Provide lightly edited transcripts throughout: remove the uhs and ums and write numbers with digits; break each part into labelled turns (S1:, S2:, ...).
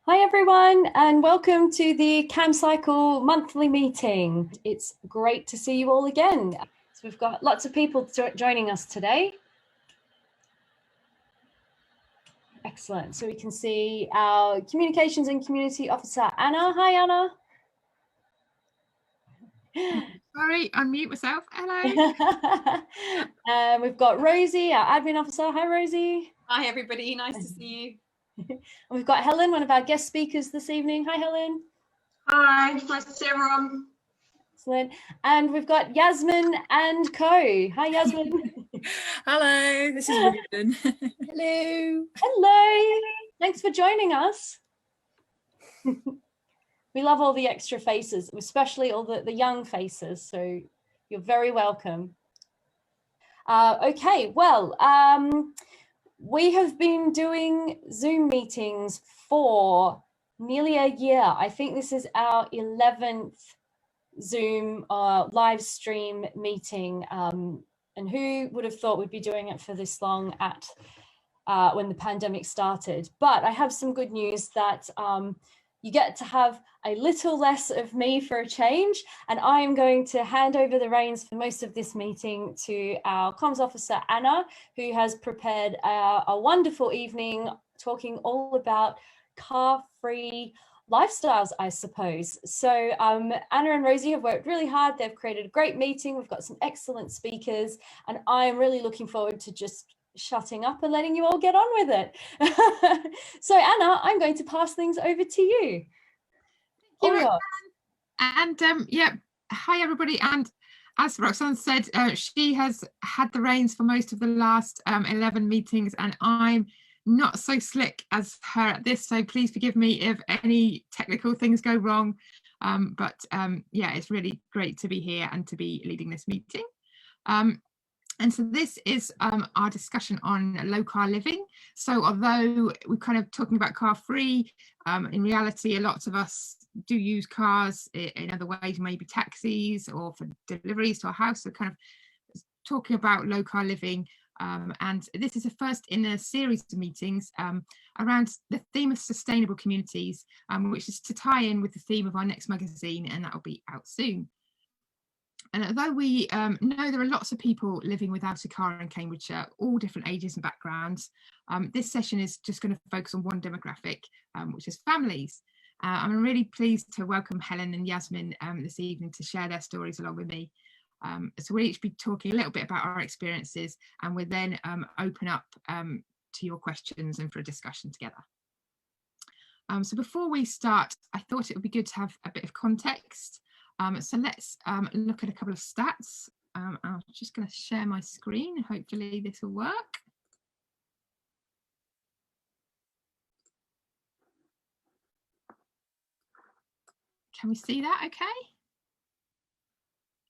S1: Hi everyone, and welcome to the Camcycle monthly meeting. It's great to see you all again. So we've got lots of people joining us today. Excellent. So we can see our Communications and Community Officer, Anna. Hi, Anna.
S2: Sorry, unmute myself. Hello.
S1: We've got Rosie, our Admin Officer. Hi, Rosie.
S3: Hi, everybody. Nice to see you.
S1: And we've got Helen, one of our guest speakers this evening. Hi, Helen.
S4: Hi, nice to see everyone.
S1: Excellent. And we've got Yasmin and Co. Hi, Yasmin.
S5: Hello, this is Mulligan.
S1: Hello. Hello. Thanks for joining us. We love all the extra faces, especially all the young faces. So you're very welcome. Okay, well, we have been doing Zoom meetings for nearly a year. I think this is our 11th Zoom live stream meeting. And who would have thought we'd be doing it for this long at when the pandemic started? But I have some good news that you get to have a little less of me for a change, and I am going to hand over the reins for most of this meeting to our comms officer, Anna, who has prepared a wonderful evening talking all about car-free lifestyles, I suppose. So Anna and Rosie have worked really hard. They've created a great meeting. We've got some excellent speakers, and I'm really looking forward to just shutting up and letting you all get on with it. So Anna, I'm going to pass things over to you.
S2: Thank you, and yeah, hi everybody. And as Roxanne said, she has had the reins for most of the last 11 meetings, and I'm not so slick as her at this, so please forgive me if any technical things go wrong. But yeah, it's really great to be here and to be leading this meeting. And so this is our discussion on low car living. So although we're kind of talking about car free, in reality, a lot of us do use cars in other ways, maybe taxis or for deliveries to our house. So kind of talking about low car living. And this is the first in a series of meetings around the theme of sustainable communities, which is to tie in with the theme of our next magazine, and that will be out soon. And although we know there are lots of people living without a car in Cambridgeshire, all different ages and backgrounds, this session is just going to focus on one demographic, which is families. I'm really pleased to welcome Helen and Yasmin this evening to share their stories along with me. So we'll each be talking a little bit about our experiences, and we'll then open up to your questions and for a discussion together. So before we start, I thought it would be good to have a bit of context. So let's look at a couple of stats. I'm just going to share my screen. Hopefully this will work. Can we see that okay?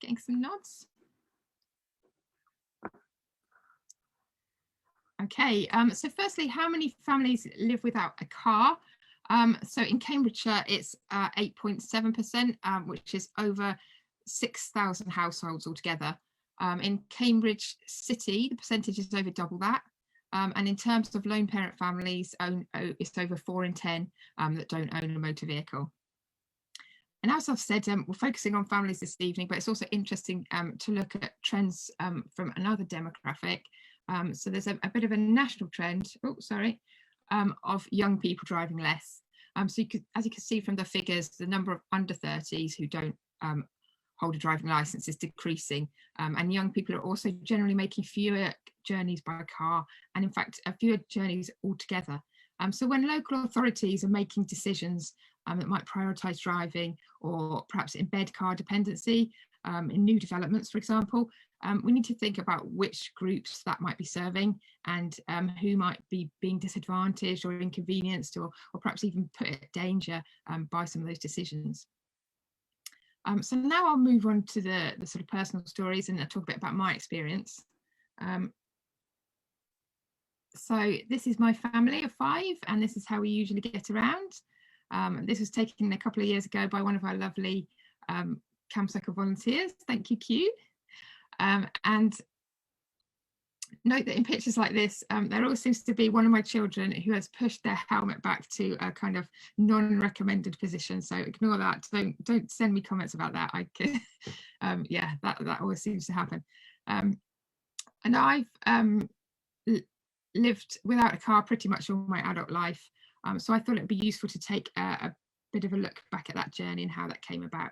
S2: Getting some nods. Okay, so firstly, how many families live without a car? So in Cambridgeshire, it's 8.7%, which is over 6,000 households altogether. In Cambridge City, the percentage is over double that. And in terms of lone parent families, it's over 4 in 10 that don't own a motor vehicle. And as I've said, we're focusing on families this evening, but it's also interesting to look at trends from another demographic. So there's a bit of a national trend, of young people driving less. So as you can see from the figures, the number of under 30s who don't hold a driving license is decreasing. And young people are also generally making fewer journeys by car, and in fact, fewer journeys altogether. So when local authorities are making decisions that might prioritise driving or perhaps embed car dependency in new developments, for example, we need to think about which groups that might be serving and who might be being disadvantaged or inconvenienced or perhaps even put at danger by some of those decisions. So now I'll move on to the sort of personal stories and I'll talk a bit about my experience. So this is my family of 5, and this is how we usually get around. This was taken a couple of years ago by one of our lovely Camcycle volunteers. Thank you, Q. And note that in pictures like this, there always seems to be one of my children who has pushed their helmet back to a kind of non-recommended position. So ignore that. Don't send me comments about that. I can, yeah, that always seems to happen. And I've lived without a car pretty much all my adult life. So I thought it'd be useful to take a bit of a look back at that journey and how that came about.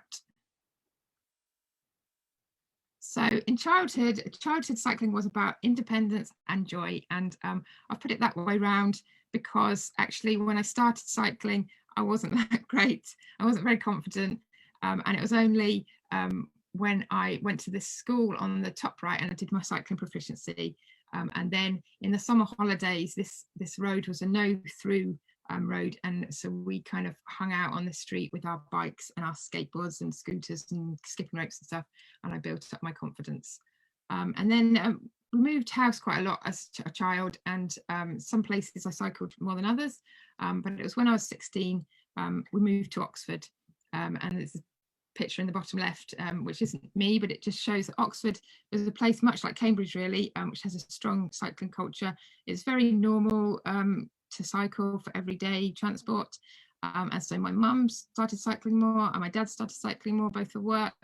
S2: So in childhood cycling was about independence and joy. And I've put it that way round because actually when I started cycling, I wasn't that great. I wasn't very confident. And it was only when I went to this school on the top right and I did my cycling proficiency. And then in the summer holidays, this road was a no-through road, and so we kind of hung out on the street with our bikes and our skateboards and scooters and skipping ropes and stuff, and I built up my confidence. And then we moved house quite a lot as a child, and some places I cycled more than others, but it was when I was 16 we moved to Oxford, and there's a picture in the bottom left, which isn't me, but it just shows that Oxford is a place much like Cambridge really, which has a strong cycling culture. It's very normal to cycle for everyday transport, and so my mum started cycling more and my dad started cycling more, both for work,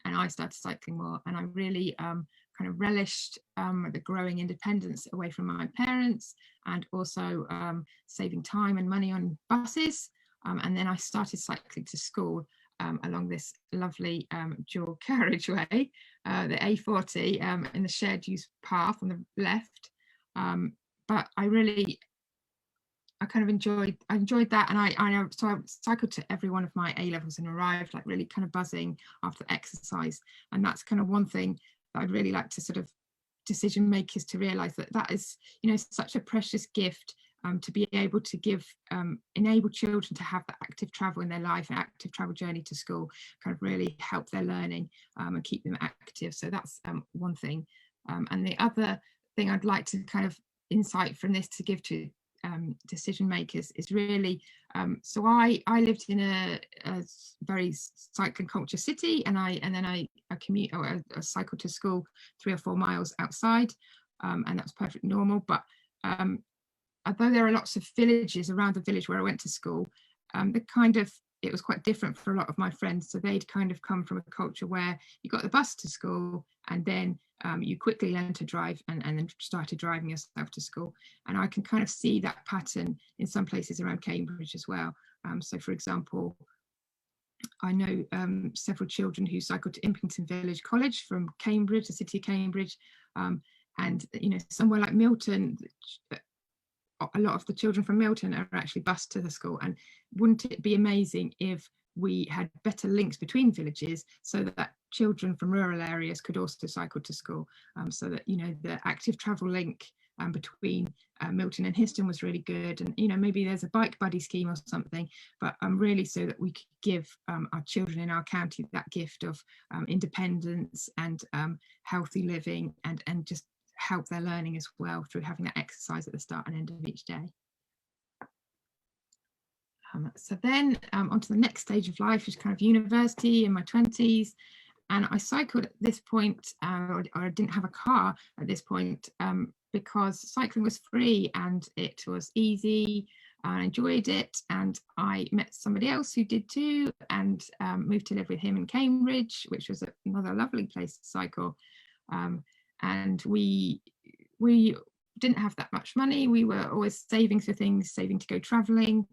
S2: and I started cycling more, and I really kind of relished the growing independence away from my parents, and also saving time and money on buses, and then I started cycling to school along this lovely dual carriageway, the A40, in the shared use path on the left. But I kind of enjoyed that, and so I cycled to every one of my A levels and arrived like really kind of buzzing after the exercise. And that's kind of one thing that I'd really like to sort of decision makers to realize that is, you know, such a precious gift, to be able to give, enable children to have that active travel in their life, an active travel journey to school, kind of really help their learning and keep them active. So that's one thing. And the other thing I'd like to kind of insight from this to give to decision makers is really, so I lived in a very cycling culture city, and then I commute, or I cycle to school 3 or 4 miles outside, and that's perfectly normal. But although there are lots of villages around the village where I went to school, it was quite different for a lot of my friends. So they'd kind of come from a culture where you got the bus to school, and then you quickly learned to drive, and then started driving yourself to school. And I can kind of see that pattern in some places around Cambridge as well. So for example, I know several children who cycled to Impington Village College from Cambridge, the city of Cambridge, and you know, somewhere like Milton, a lot of the children from Milton are actually bused to the school. And wouldn't it be amazing if we had better links between villages so that children from rural areas could also cycle to school, so that, you know, the active travel link between Milton and Histon was really good. And, you know, maybe there's a bike buddy scheme or something, but really so that we could give our children in our county that gift of independence and healthy living, and just help their learning as well through having that exercise at the start and end of each day. So then onto the next stage of life, which is kind of university, in my 20s, and I cycled at this point, or I didn't have a car at this point, because cycling was free and it was easy. I enjoyed it, and I met somebody else who did too, and moved to live with him in Cambridge, which was another lovely place to cycle. And we didn't have that much money. We were always saving for things, saving to go traveling,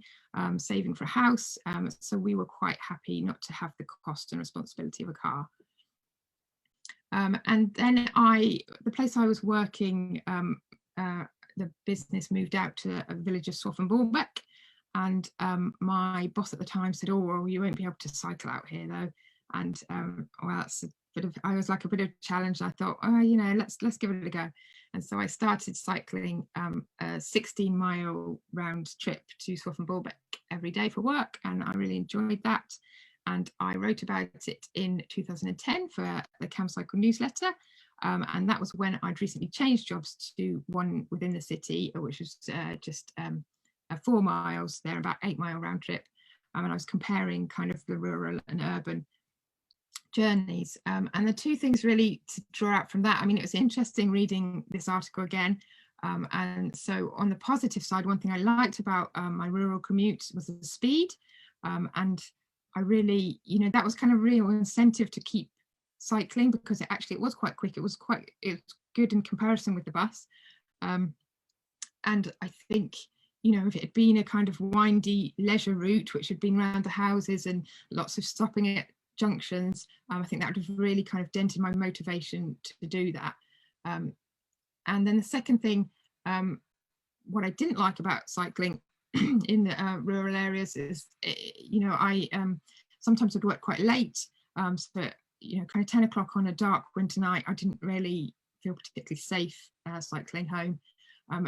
S2: saving for a house. So we were quite happy not to have the cost and responsibility of a car. And then the place I was working, the business moved out to a village of Swaffham Bulbeck, and my boss at the time said, "Oh, well, you won't be able to cycle out here though." And well, that's a bit of, I was like a bit of a challenge. I thought, oh, you know, let's give it a go. And so I started cycling a 16-mile round trip to Swaffham Bulbeck every day for work, and I really enjoyed that. And I wrote about it in 2010 for the Camcycle newsletter. And that was when I'd recently changed jobs to one within the city, which was just 4 miles there, about 8-mile round trip. And I was comparing kind of the rural and urban journeys. And the two things really to draw out from that, I mean, it was interesting reading this article again. And so on the positive side, one thing I liked about my rural commute was the speed. And I really, you know, that was kind of real incentive to keep cycling, because it was quite quick. It was good in comparison with the bus. And I think, you know, if it had been a kind of windy leisure route, which had been around the houses and lots of stopping at junctions, I think that would have really kind of dented my motivation to do that. And then the second thing, what I didn't like about cycling in the rural areas is, you know, I sometimes would work quite late. So, you know, kind of 10 o'clock on a dark winter night, I didn't really feel particularly safe cycling home.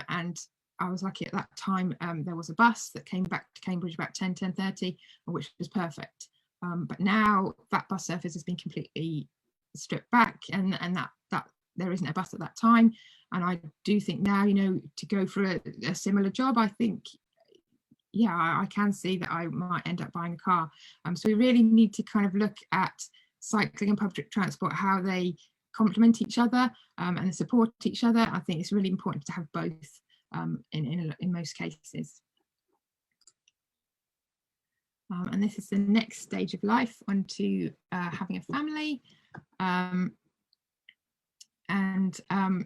S2: And I was lucky at that time, there was a bus that came back to Cambridge about 10:30, which was perfect. But now that bus service has been completely stripped back, and that there isn't a bus at that time. And I do think now, you know, to go for a similar job, I think, yeah, I can see that I might end up buying a car. So we really need to kind of look at cycling and public transport, how they complement each other and support each other. I think it's really important to have both in most cases. And this is the next stage of life, onto having a family. And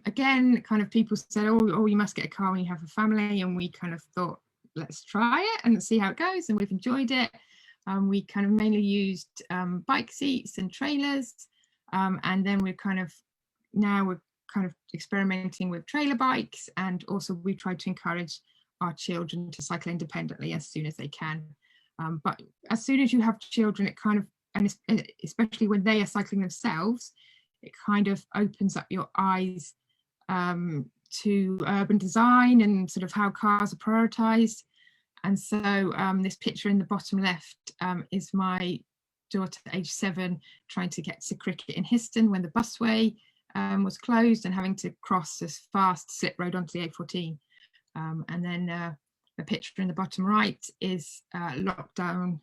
S2: again, kind of people said, oh, you must get a car when you have a family. And we kind of thought, let's try it and see how it goes. And we've enjoyed it. We kind of mainly used bike seats and trailers. And then we're kind of experimenting with trailer bikes. And also we tried to encourage our children to cycle independently as soon as they can. But as soon as you have children, it kind of, and especially when they are cycling themselves, it kind of opens up your eyes to urban design and sort of how cars are prioritized. And so this picture in the bottom left is my daughter, age 7, trying to get to cricket in Histon when the busway was closed and having to cross this fast slip road onto the A14. And then the picture in the bottom right is lockdown,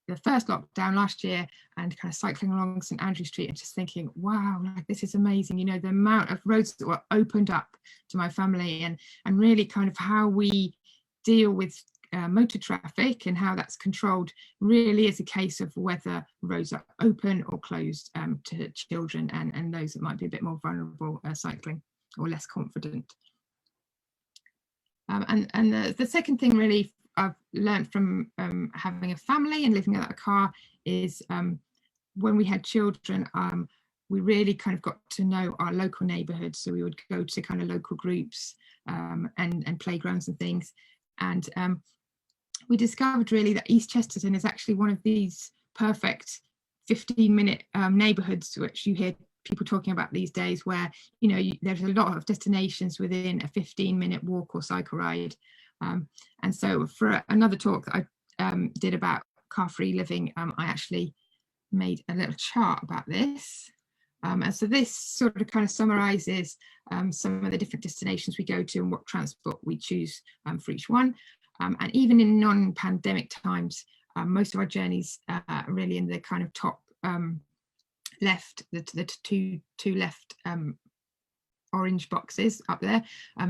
S2: the first lockdown last year, and kind of cycling along St Andrew Street and just thinking, wow, like this is amazing, you know, the amount of roads that were opened up to my family, and really kind of how we deal with motor traffic and how that's controlled really is a case of whether roads are open or closed to children and those that might be a bit more vulnerable cycling or less confident. And the second thing really I've learned from having a family and living without a car is when we had children, we really kind of got to know our local neighbourhoods. So we would go to kind of local groups and playgrounds and things. And we discovered really that East Chesterton is actually one of these perfect 15-minute neighbourhoods, which you hear people talking about these days, where, you know, there's a lot of destinations within a 15-minute walk or cycle ride. And so for another talk that I did about car-free living, I actually made a little chart about this. And so this sort of kind of summarises some of the different destinations we go to and what transport we choose for each one. And even in non-pandemic times, most of our journeys are really in the kind of top left, the two left orange boxes up there.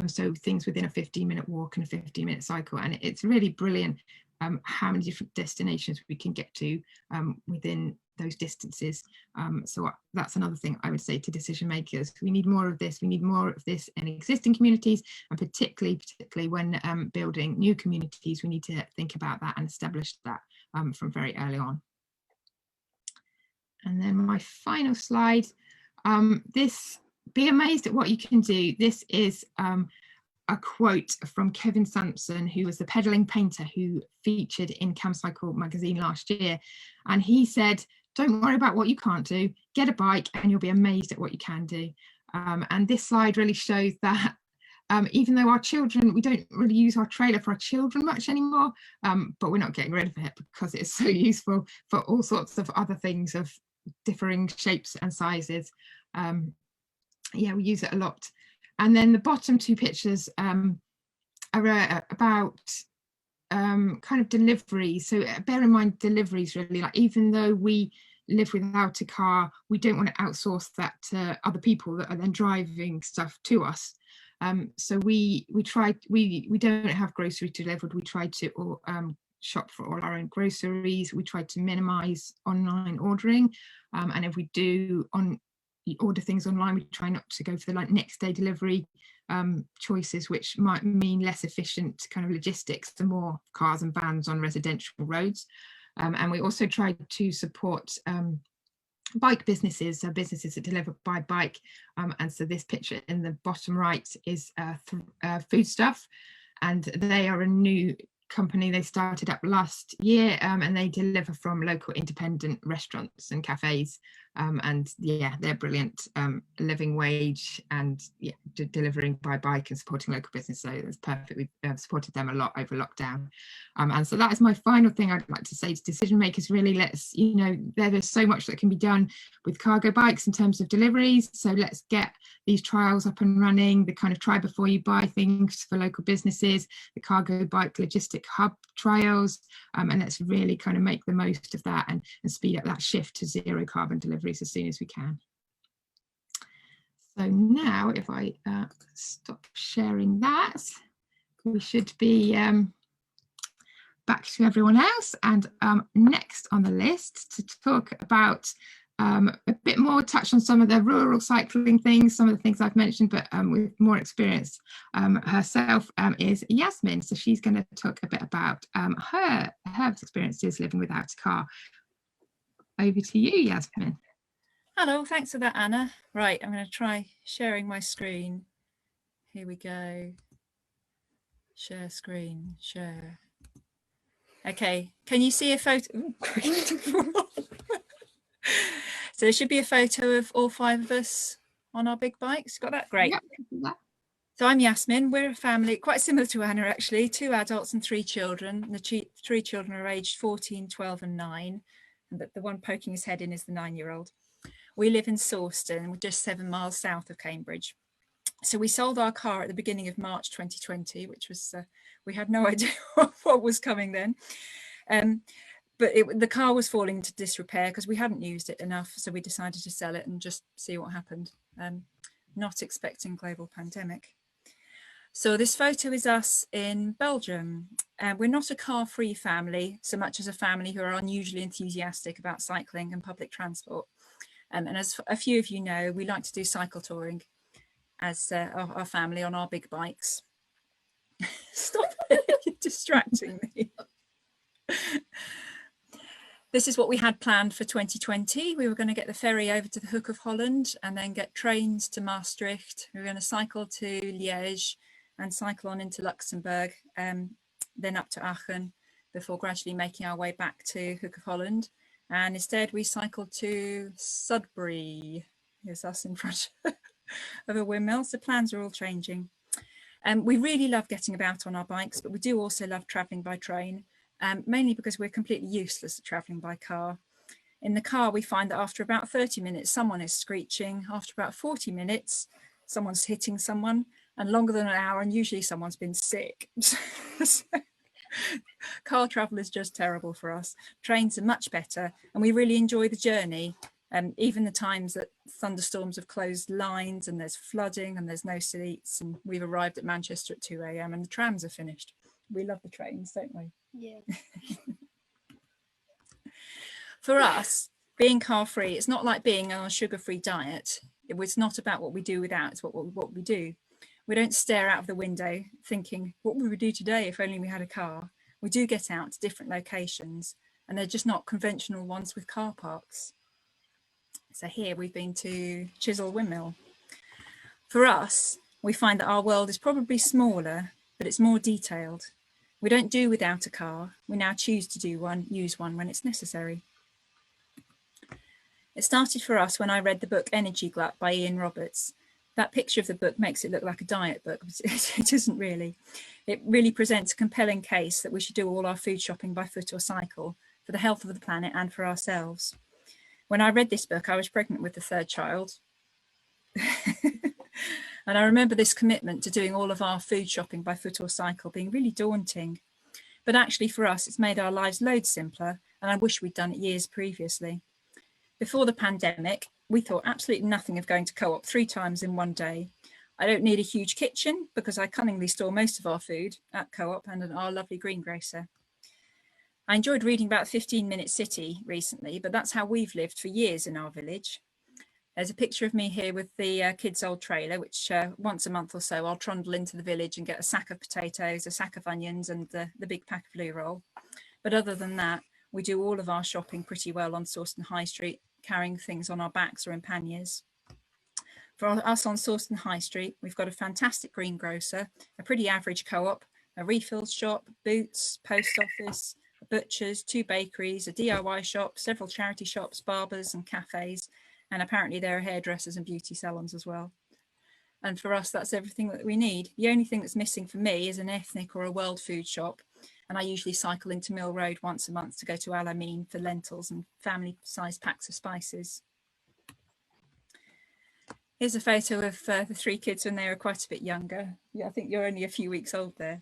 S2: So things within a 15-minute walk and a 15-minute cycle. And it's really brilliant how many different destinations we can get to within those distances. So that's another thing I would say to decision makers. We need more of this. We need more of this in existing communities, and particularly when building new communities, we need to think about that and establish that from very early on. And then my final slide, be amazed at what you can do. This is a quote from Kevin Sampson, who was the pedaling painter who featured in Camcycle magazine last year. And he said, don't worry about what you can't do, get a bike and you'll be amazed at what you can do. And this slide really shows that even though our children, we don't really use our trailer for our children much anymore, but we're not getting rid of it because it's so useful for all sorts of other things of differing shapes and sizes. Yeah, we use it a lot. And then the bottom two pictures are about kind of deliveries. So bear in mind, deliveries really, like, even though we live without a car, we don't want to outsource that to other people that are then driving stuff to us. So we don't have grocery delivered. We try to shop for all our own groceries. We try to minimize online ordering, and if we do order things online, we try not to go for the like next day delivery choices, which might mean less efficient kind of logistics to more cars and vans on residential roads. And we also try to support bike businesses, so businesses that deliver by bike. And so this picture in the bottom right is Foodstuff, and they are a new company. They started up last year, and they deliver from local independent restaurants and cafes, and yeah, they're brilliant, living wage and delivering by bike and supporting local business. So it's perfect. We've supported them a lot over lockdown, and so that is my final thing I'd like to say to decision makers. Really, let's, you know, there's so much that can be done with cargo bikes in terms of deliveries, so let's get these trials up and running, the kind of try before you buy things for local businesses, the cargo bike logistic hub trials, and let's really kind of make the most of that and speed up that shift to zero carbon deliveries as soon as we can. So now if I stop sharing that, we should be back to everyone else, and next on the list to talk about a bit more, touch on some of the rural cycling things, some of the things I've mentioned, but with more experience herself, is Yasmin. So she's going to talk a bit about her experiences living without a car. Over to you, Yasmin.
S5: Hello, thanks for that, Anna. Right, I'm going to try sharing my screen. Here we go. Share screen, share. Okay, can you see a photo? Ooh, so there should be a photo of all 5 of us on our big bikes. Got that? Great.
S2: Yep.
S5: So I'm Yasmin. We're a family quite similar to Anna, actually, 2 adults and 3 children. And the 3 children are aged 14, 12 and 9. And the one poking his head in is the 9-year-old. We live in Sawston. We're just 7 miles south of Cambridge. So we sold our car at the beginning of March 2020, which was, we had no idea what was coming then. But the car was falling into disrepair because we hadn't used it enough. So we decided to sell it and just see what happened. Not expecting global pandemic. So this photo is us in Belgium. We're not a car-free family so much as a family who are unusually enthusiastic about cycling and public transport. And as a few of you know, we like to do cycle touring as our family on our big bikes. Stop it, you're distracting me. This is what we had planned for 2020. We were going to get the ferry over to the Hook of Holland and then get trains to Maastricht. We were going to cycle to Liège and cycle on into Luxembourg, then up to Aachen, before gradually making our way back to Hook of Holland. And instead we cycled to Sudbury. Here's us in front of a windmill. So plans are all changing. We really love getting about on our bikes, but we do also love travelling by train, mainly because we're completely useless at travelling by car. In the car, we find that after about 30 minutes, someone is screeching. After about 40 minutes, someone's hitting someone, and longer than an hour, and usually someone's been sick. Car travel is just terrible for us. Trains are much better, and we really enjoy the journey. Even the times that thunderstorms have closed lines and there's flooding and there's no seats, and we've arrived at Manchester at 2 AM and the trams are finished. We love the trains, don't we?
S3: Yeah.
S5: For us, being car-free, it's not like being on a sugar-free diet. It's not about what we do without, it's what we do. We don't stare out of the window thinking, what would we do today if only we had a car? We do get out to different locations, and they're just not conventional ones with car parks. So here we've been to Chisel Windmill. For us, we find that our world is probably smaller, but it's more detailed. We don't do without a car. We now choose to use one when it's necessary. It started for us when I read the book Energy Glut by Ian Roberts. That picture of the book makes it look like a diet book, but it isn't really. It really presents a compelling case that we should do all our food shopping by foot or cycle for the health of the planet and for ourselves. When I read this book, I was pregnant with the 3rd child. And I remember this commitment to doing all of our food shopping by foot or cycle being really daunting. But actually for us, it's made our lives loads simpler, and I wish we'd done it years previously. Before the pandemic, we thought absolutely nothing of going to Co-op 3 times in one day. I don't need a huge kitchen because I cunningly store most of our food at Co-op and at our lovely greengrocer. I enjoyed reading about 15-minute city recently, but that's how we've lived for years in our village. There's a picture of me here with the kids' old trailer, which once a month or so I'll trundle into the village and get a sack of potatoes, a sack of onions and the big pack of loo roll. But other than that, we do all of our shopping pretty well on Sawston High Street, carrying things on our backs or in panniers. For us on Sawston High Street, we've got a fantastic greengrocer, a pretty average Co-op, a refills shop, Boots, post office, a butcher's, 2 bakeries, a DIY shop, several charity shops, barbers and cafes, and apparently there are hairdressers and beauty salons as well. And for us, that's everything that we need. The only thing that's missing for me is an ethnic or a world food shop. And I usually cycle into Mill Road once a month to go to Alamein for lentils and family-sized packs of spices. Here's a photo of the 3 kids when they were quite a bit younger. Yeah, I think you're only a few weeks old there.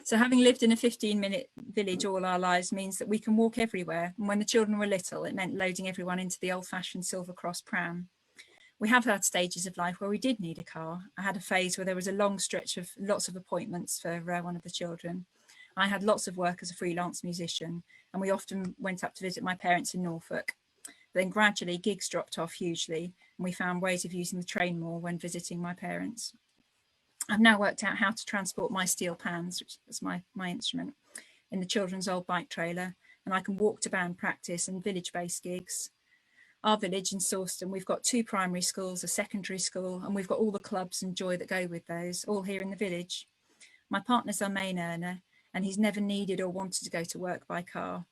S5: So having lived in a 15-minute village all our lives means that we can walk everywhere. And when the children were little, it meant loading everyone into the old-fashioned Silver Cross pram. We have had stages of life where we did need a car. I had a phase where there was a long stretch of lots of appointments for one of the children. I had lots of work as a freelance musician, and we often went up to visit my parents in Norfolk. Then gradually gigs dropped off hugely, and we found ways of using the train more when visiting my parents. I've now worked out how to transport my steel pans, which is my instrument, in the children's old bike trailer, and I can walk to band practice and village-based gigs. Our village in Sawston, we've got 2 primary schools, a secondary school, and we've got all the clubs and joy that go with those, all here in the village. My partner's our main earner, and he's never needed or wanted to go to work by car.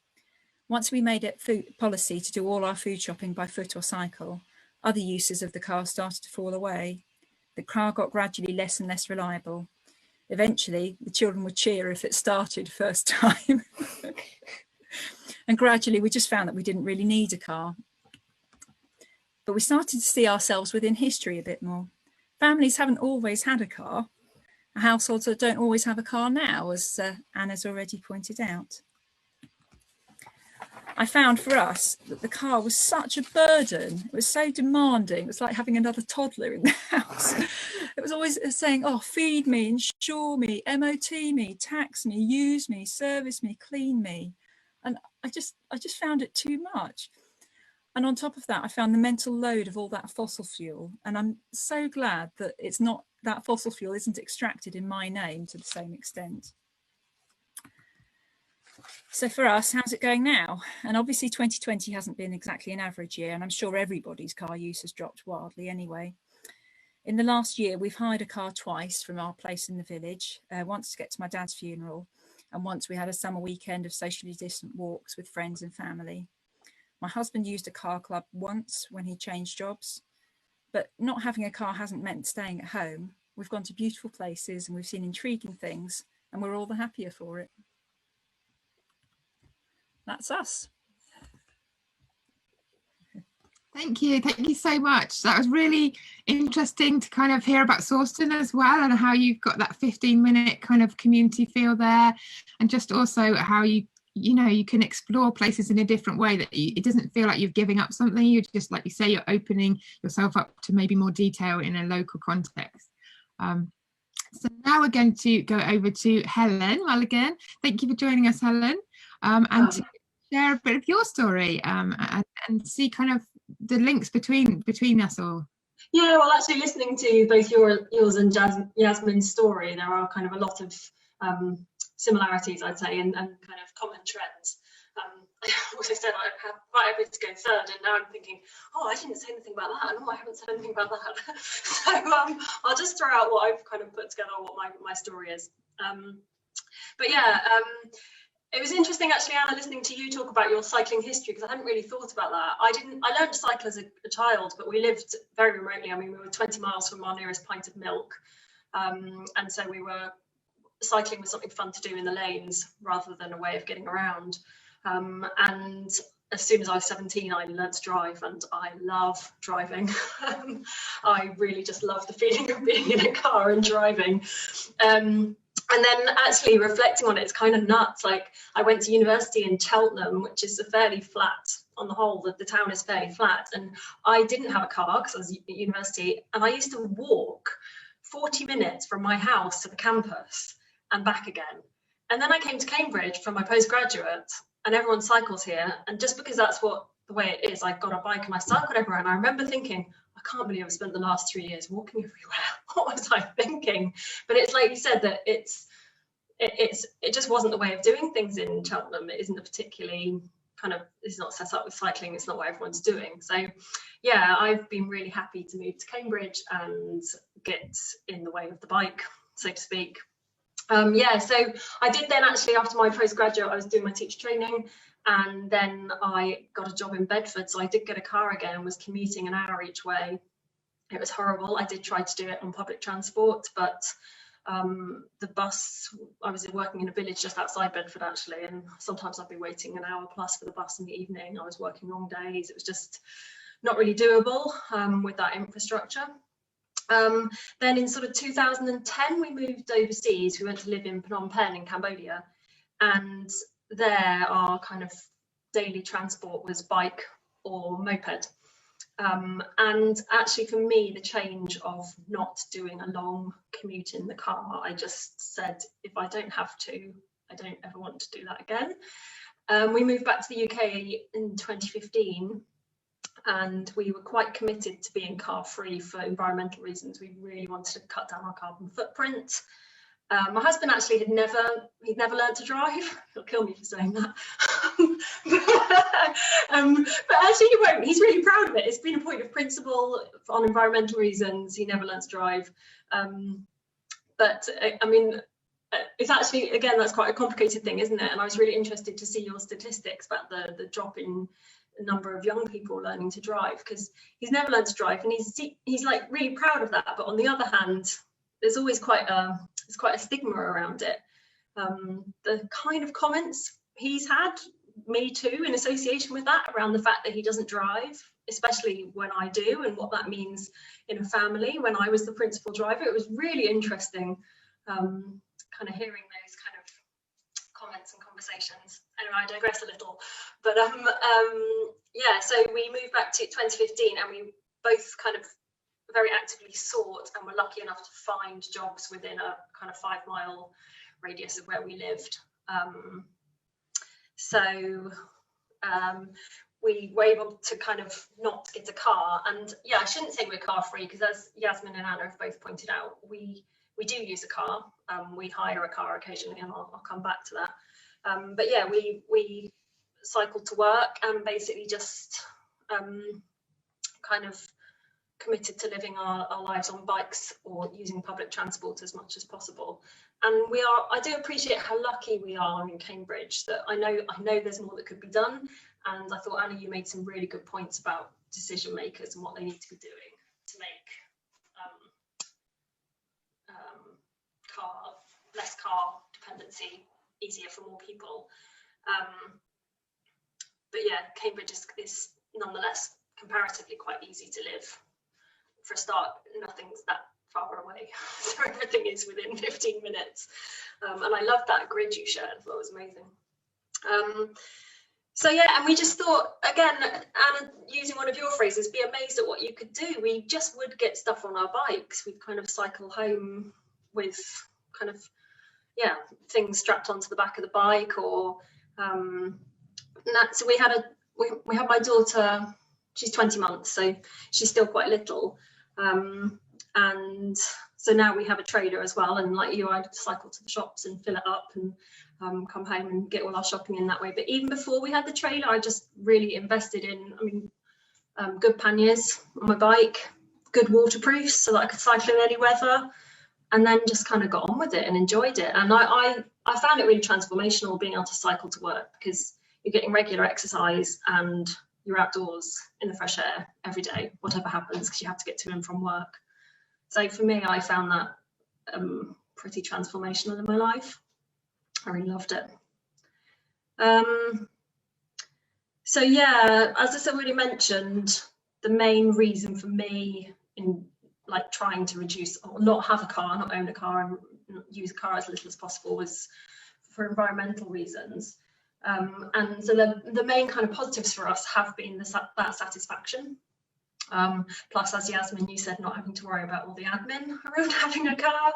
S5: Once we made it policy to do all our food shopping by foot or cycle, other uses of the car started to fall away. The car got gradually less and less reliable. Eventually, the children would cheer if it started first time. And gradually, we just found that we didn't really need a car. But we started to see ourselves within history a bit more. Families haven't always had a car. Households that don't always have a car now, as Anna's already pointed out. I found for us that the car was such a burden. It was so demanding. It was like having another toddler in the house. It was always saying, oh, feed me, insure me, MOT me, tax me, use me, service me, clean me. And I just found it too much. And on top of that, I found the mental load of all that fossil fuel. And I'm so glad that it's not, that fossil fuel isn't extracted in my name to the same extent. So for us, how's it going now? And obviously 2020 hasn't been exactly an average year, and I'm sure everybody's car use has dropped wildly anyway. In the last year, we've hired a car twice from our place in the village, once to get to my dad's funeral, and once we had a summer weekend of socially distant walks with friends and family. My husband used a car club once when he changed jobs, but not having a car hasn't meant staying at home. We've gone to beautiful places and we've seen intriguing things, and we're all the happier for it. That's us.
S2: Thank you so much. That was really interesting to kind of hear about Sawston as well, and how you've got that 15-minute kind of community feel there, and just also how you can explore places in a different way, that it doesn't feel like you're giving up something. You just, like you say, you're opening yourself up to maybe more detail in a local context. So now we're going to go over to Helen Mulligan. Thank you for joining us, Helen, and to share a bit of your story and see kind of the links between us all.
S4: Yeah, well, actually listening to both yours and Yasmin's story, there are kind of a lot of similarities, I'd say, and kind of common trends. I also said I had quite happy to go third, and now I'm thinking, oh, I didn't say anything about that, and oh, I haven't said anything about that. So I'll just throw out what I've kind of put together, what my story is. But yeah, it was interesting actually, Anna, listening to you talk about your cycling history, because I hadn't really thought about that. I learned to cycle as a child, but we lived very remotely. I mean, we were 20 miles from our nearest pint of milk, and so cycling was something fun to do in the lanes rather than a way of getting around. And as soon as I was 17, I learned to drive, and I love driving. I really just love the feeling of being in a car and driving. And then actually reflecting on it, it's kind of nuts. Like, I went to university in Cheltenham, which is a fairly flat on the whole, the town is fairly flat. And I didn't have a car because I was at university, and I used to walk 40 minutes from my house to the campus and back again. And then I came to Cambridge for my postgraduate, and everyone cycles here. And just because that's the way it is, I got a bike and I cycled everywhere. And I remember thinking, I can't believe I've spent the last 3 years walking everywhere. What was I thinking? But it's like you said, that it just wasn't the way of doing things in Cheltenham. It isn't a particularly it's not set up with cycling. It's not what everyone's doing. So yeah, I've been really happy to move to Cambridge and get in the way of the bike, so to speak. Yeah, so I did then actually, after my postgraduate, I was doing my teacher training, and then I got a job in Bedford. So I did get a car again and was commuting an hour each way. It was horrible. I did try to do it on public transport, but the bus, I was working in a village just outside Bedford actually, and sometimes I'd be waiting an hour plus for the bus in the evening. I was working long days. It was just not really doable with that infrastructure. Then in sort of 2010, we moved overseas. We went to live in Phnom Penh in Cambodia, and there our kind of daily transport was bike or moped. And actually for me, the change of not doing a long commute in the car, I just said, if I don't have to, I don't ever want to do that again. We moved back to the UK in 2015, and we were quite committed to being car free for environmental reasons. We really wanted to cut down our carbon footprint. My husband actually he'd never learned to drive. He'll kill me for saying that. But actually he won't. He's really proud of it. It's been a point of principle on environmental reasons. He never learned to drive. But I mean, it's actually, again, that's quite a complicated thing, isn't it? And I was really interested to see your statistics about the drop in number of young people learning to drive, because he's never learned to drive, and he's like really proud of that. But on the other hand, there's always quite a stigma around it. The kind of comments he's had, me too, in association with that, around the fact that he doesn't drive, especially when I do, and what that means in a family. When I was the principal driver, it was really interesting kind of hearing those kind of comments and conversations. Anyway, I digress a little, but yeah, so we moved back to 2015, and we both kind of very actively sought and were lucky enough to find jobs within a kind of 5-mile radius of where we lived. We were able to kind of not get a car, and yeah, I shouldn't say we're car free, because as Yasmin and Anna have both pointed out, we do use a car. We hire a car occasionally, and I'll come back to that. But yeah, we cycled to work and basically just kind of committed to living our lives on bikes or using public transport as much as possible. And I do appreciate how lucky we are in Cambridge, that I know there's more that could be done. And I thought, Anna, you made some really good points about decision makers and what they need to be doing to make less car dependency easier for more people. But yeah, Cambridge is nonetheless comparatively quite easy to live. For a start, nothing's that far away, so everything is within 15 minutes. And I loved that grid you shared. I thought it was amazing. So yeah, and we just thought, again, Anna, using one of your phrases, be amazed at what you could do. We just would get stuff on our bikes. We'd kind of cycle home with kind of, yeah, things strapped onto the back of the bike, or so we had my daughter. She's 20 months, so she's still quite little. And so now we have a trailer as well, and like you, I'd cycle to the shops and fill it up and come home and get all our shopping in that way. But even before we had the trailer, I just really invested in, good panniers on my bike, good waterproofs so that I could cycle in any weather, and then just kind of got on with it and enjoyed it. And I found it really transformational being able to cycle to work, because you're getting regular exercise and you're outdoors in the fresh air every day, whatever happens, because you have to get to and from work. So for me, I found that pretty transformational in my life. I really loved it. So yeah, as I already mentioned, the main reason for me in like trying to reduce or not have a car, not own a car, and use a car as little as possible was for environmental reasons. And so the main kind of positives for us have been that satisfaction. Plus, as Yasmin, you said, not having to worry about all the admin around having a car.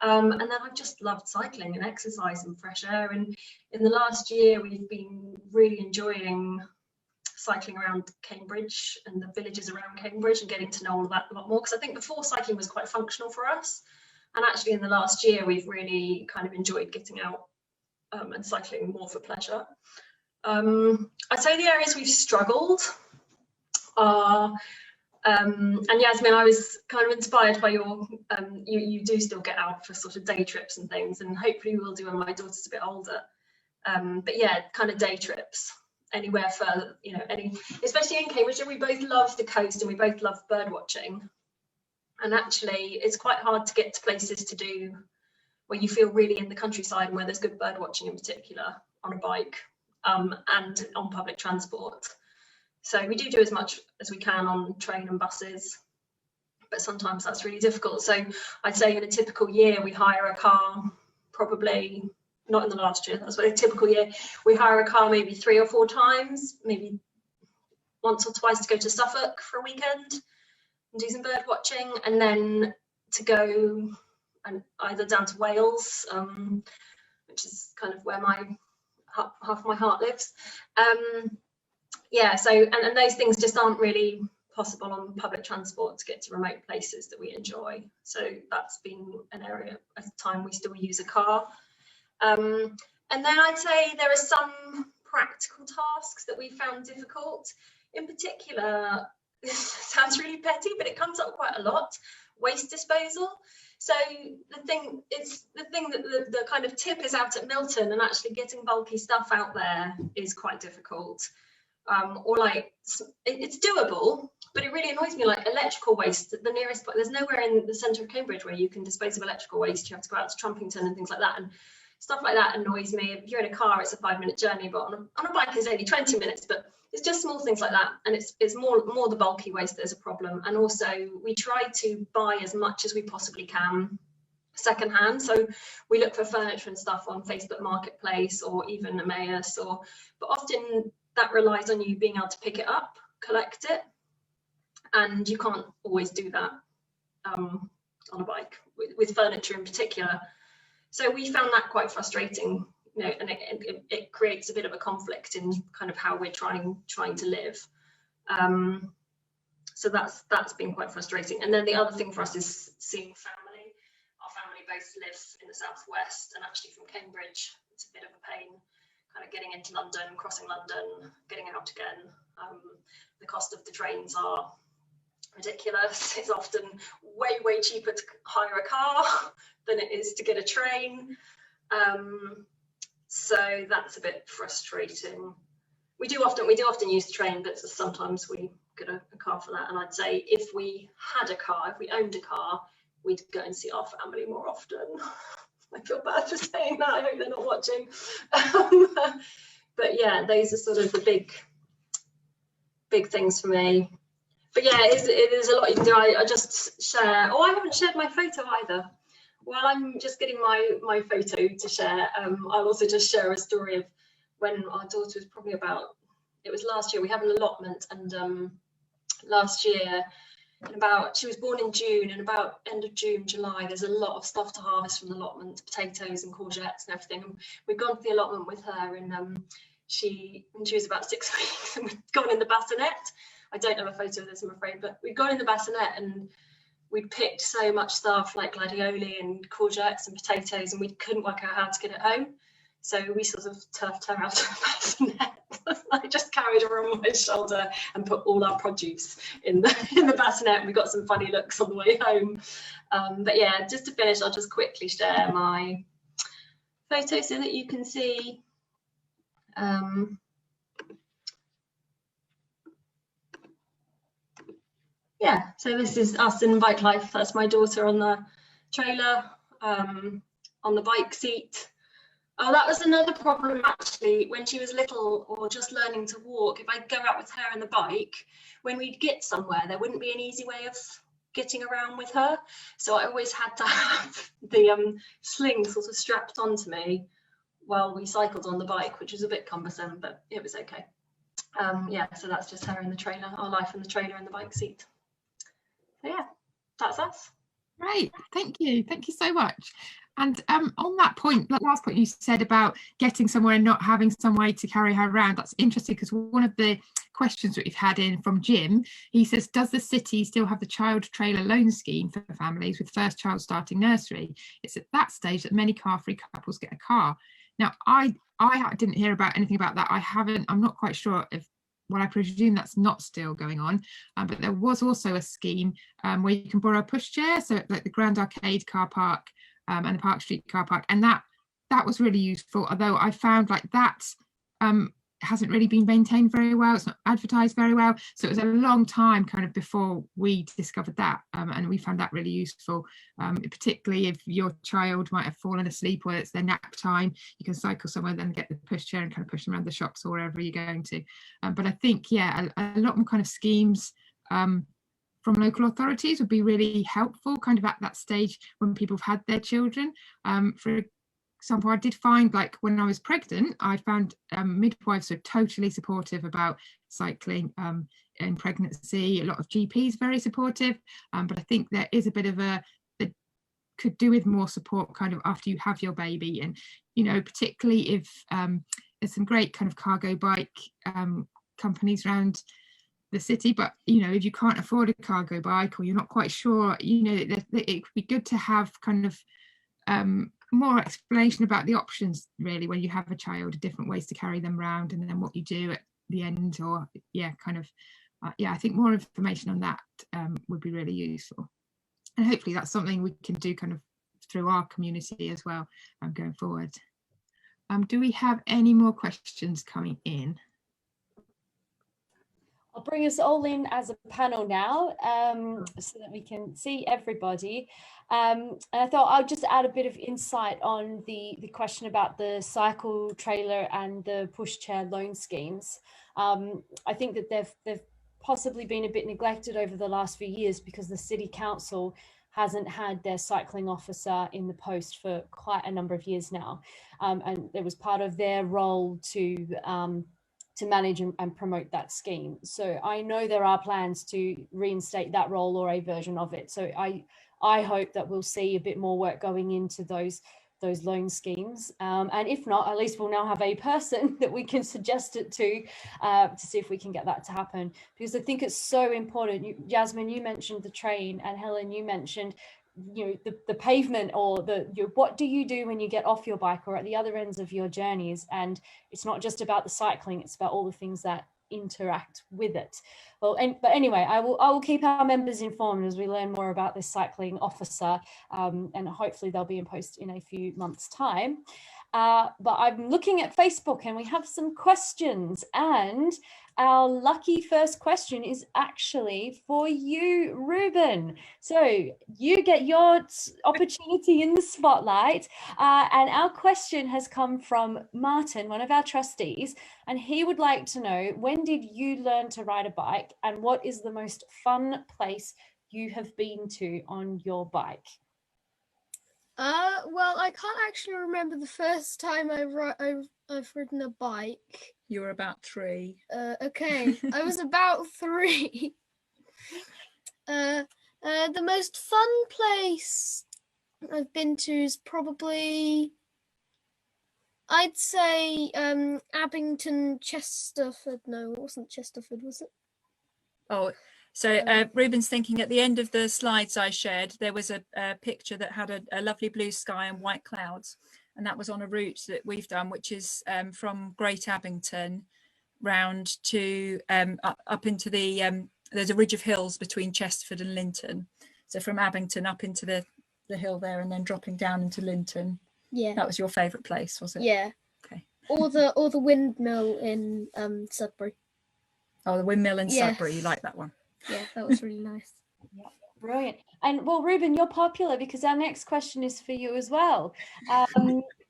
S4: And then I've just loved cycling and exercise and fresh air. And in the last year, we've been really enjoying cycling around Cambridge and the villages around Cambridge and getting to know all of that a lot more. Because I think before, cycling was quite functional for us. And actually in the last year, we've really kind of enjoyed getting out and cycling more for pleasure. I'd say the areas we've struggled are, and Yasmin, I was kind of inspired by your, you do still get out for sort of day trips and things, and hopefully we'll do when my daughter's a bit older. But yeah, kind of day trips, anywhere further, you know, especially in Cambridge, we both love the coast and we both love bird watching. And actually, it's quite hard to get to places to do where you feel really in the countryside and where there's good bird watching in particular on a bike and on public transport. So we do as much as we can on train and buses, but sometimes that's really difficult. So I'd say in a typical year, we hire a car, probably not in the last year, that's what a typical year, we hire a car maybe 3 or 4 times, maybe once or twice to go to Suffolk for a weekend and do some bird watching, and then to go and either down to Wales, which is kind of where half of my heart lives. Yeah, so and those things just aren't really possible on public transport to get to remote places that we enjoy. So that's been an area at the time we still use a car. And then I'd say there are some practical tasks that we found difficult. In particular, this sounds really petty, but it comes up quite a lot, waste disposal. So the thing that the kind of tip is out at Milton, and actually getting bulky stuff out there is quite difficult. Or like, it's doable, but it really annoys me, like electrical waste, the nearest, there's nowhere in the centre of Cambridge where you can dispose of electrical waste. You have to go out to Trumpington and things like that. And stuff like that annoys me. If you're in a car, it's a 5-minute journey, but on a bike it's only 20 minutes, but it's just small things like that. And it's more the bulky waste that is a problem. And also we try to buy as much as we possibly can secondhand. So we look for furniture and stuff on Facebook Marketplace or even Emmaus, but often that relies on you being able to pick it up, collect it, and you can't always do that on a bike with furniture in particular. So we found that quite frustrating, you know, and it creates a bit of a conflict in kind of how we're trying to live. So that's been quite frustrating. And then the other thing for us is seeing family. Our family both live in the southwest, and actually from Cambridge, it's a bit of a pain. Kind of getting into London, crossing London, getting out again. The cost of the trains are ridiculous. It's often way cheaper to hire a car than it is to get a train. So that's a bit frustrating. We do often use the train, but sometimes we get a car for that. And I'd say if we had a car, if we owned a car, we'd go and see our family more often. I feel bad for saying that. I hope they're not watching. But yeah, those are sort of the big things for me. But yeah, it is a lot you can do. I just share. Oh, I haven't shared my photo either. While I'm just getting my photo to share, I'll also just share a story of when our daughter was probably about, it was last year, we have an allotment, and last year, she was born in June, and about end of June, July, there's a lot of stuff to harvest from the allotment, potatoes and courgettes and everything. And we'd gone to the allotment with her, and when she was about 6 weeks, and we'd gone in the bassinet. I don't have a photo of this, I'm afraid, but we'd gone in the bassinet and we'd picked so much stuff like gladioli and courgettes and potatoes, and we couldn't work out how to get it home. So we sort of turfed her out of the bassinet. I just carried her on my shoulder and put all our produce in the bassinet, and we got some funny looks on the way home. But yeah, just to finish, I'll just quickly share my photo so that you can see. Yeah, so this is us in bike life. That's my daughter on the trailer, on the bike seat. Oh, that was another problem actually, when she was little or just learning to walk. If I'd go out with her and the bike, when we'd get somewhere, there wouldn't be an easy way of getting around with her. So I always had to have the sling sort of strapped onto me while we cycled on the bike, which was a bit cumbersome, but it was okay. Yeah, so that's just her in the trailer, our life in the trailer in the bike seat. So yeah, that's us.
S2: Great, thank you so much. And on that point, that last point you said about getting somewhere and not having some way to carry her around, that's interesting, because one of the questions that we've had in from Jim, he says, does the city still have the child trailer loan scheme for families with first child starting nursery? It's at that stage that many car-free couples get a car. Now, I didn't hear about anything about that. I'm not quite sure if, well, I presume that's not still going on, but there was also a scheme where you can borrow a pushchair, so like the Grand Arcade car park and the Park Street car park, and that was really useful, although I found like that hasn't really been maintained very well, it's not advertised very well, so it was a long time kind of before we discovered that, and we found that really useful, particularly if your child might have fallen asleep or it's their nap time, you can cycle somewhere, then get the pushchair and kind of push them around the shops or wherever you're going to. But I think, yeah, a lot more kind of schemes from local authorities would be really helpful kind of at that stage when people have had their children. For example, I did find, like, when I was pregnant, I found midwives are totally supportive about cycling in pregnancy. A lot of GPs very supportive, but I think there is a bit of that could do with more support kind of after you have your baby, and you know, particularly if there's some great kind of cargo bike companies around the city, but you know, if you can't afford a cargo bike or you're not quite sure, you know, it could be good to have kind of more explanation about the options really when you have a child, different ways to carry them around, and then what you do at the end, or yeah, kind of yeah, I think more information on that would be really useful, and hopefully that's something we can do kind of through our community as well going forward. Do we have any more questions coming in?
S1: I'll bring us all in as a panel now so that we can see everybody. And I thought I'll just add a bit of insight on the question about the cycle trailer and the pushchair loan schemes. I think that they've possibly been a bit neglected over the last few years because the City Council hasn't had their cycling officer in the post for quite a number of years now. And it was part of their role to manage and promote that scheme. So I know there are plans to reinstate that role or a version of it. So I hope that we'll see a bit more work going into those loan schemes. And if not, at least we'll now have a person that we can suggest it to see if we can get that to happen. Because I think it's so important. Yasmin, you mentioned the train, and Helen, you mentioned, you know, the pavement, or what do you do when you get off your bike or at the other ends of your journeys? And it's not just about the cycling, it's about all the things that interact with it. Well, but anyway, I will keep our members informed as we learn more about this cycling officer, and hopefully they'll be in post in a few months' time. But I'm looking at Facebook and we have some questions, and our lucky first question is actually for you, Ruben. So you get your opportunity in the spotlight, and our question has come from Martin, one of our trustees, and he would like to know, when did you learn to ride a bike, and what is the most fun place you have been to on your bike?
S6: Well, I can't actually remember the first time I've ridden a bike.
S5: You were about 3.
S6: Okay, I was about 3. The most fun place I've been to is probably, I'd say, Abington, Chesterford. No, it wasn't Chesterford, was it?
S5: Oh, so Ruben's thinking at the end of the slides I shared, there was a picture that had a lovely blue sky and white clouds. And that was on a route that we've done, which is from Great Abington round to up into the, there's a ridge of hills between Chesterford and Linton. So from Abington up into the hill there and then dropping down into Linton.
S6: Yeah.
S5: That was your favourite place, was it?
S6: Yeah.
S5: Okay.
S6: Or the windmill in Sudbury.
S5: Oh, the windmill in
S6: Yes.
S5: Sudbury, you like that one?
S6: Yeah, that was really nice.
S1: Yeah, brilliant. And well, Ruben, you're popular because our next question is for you as well.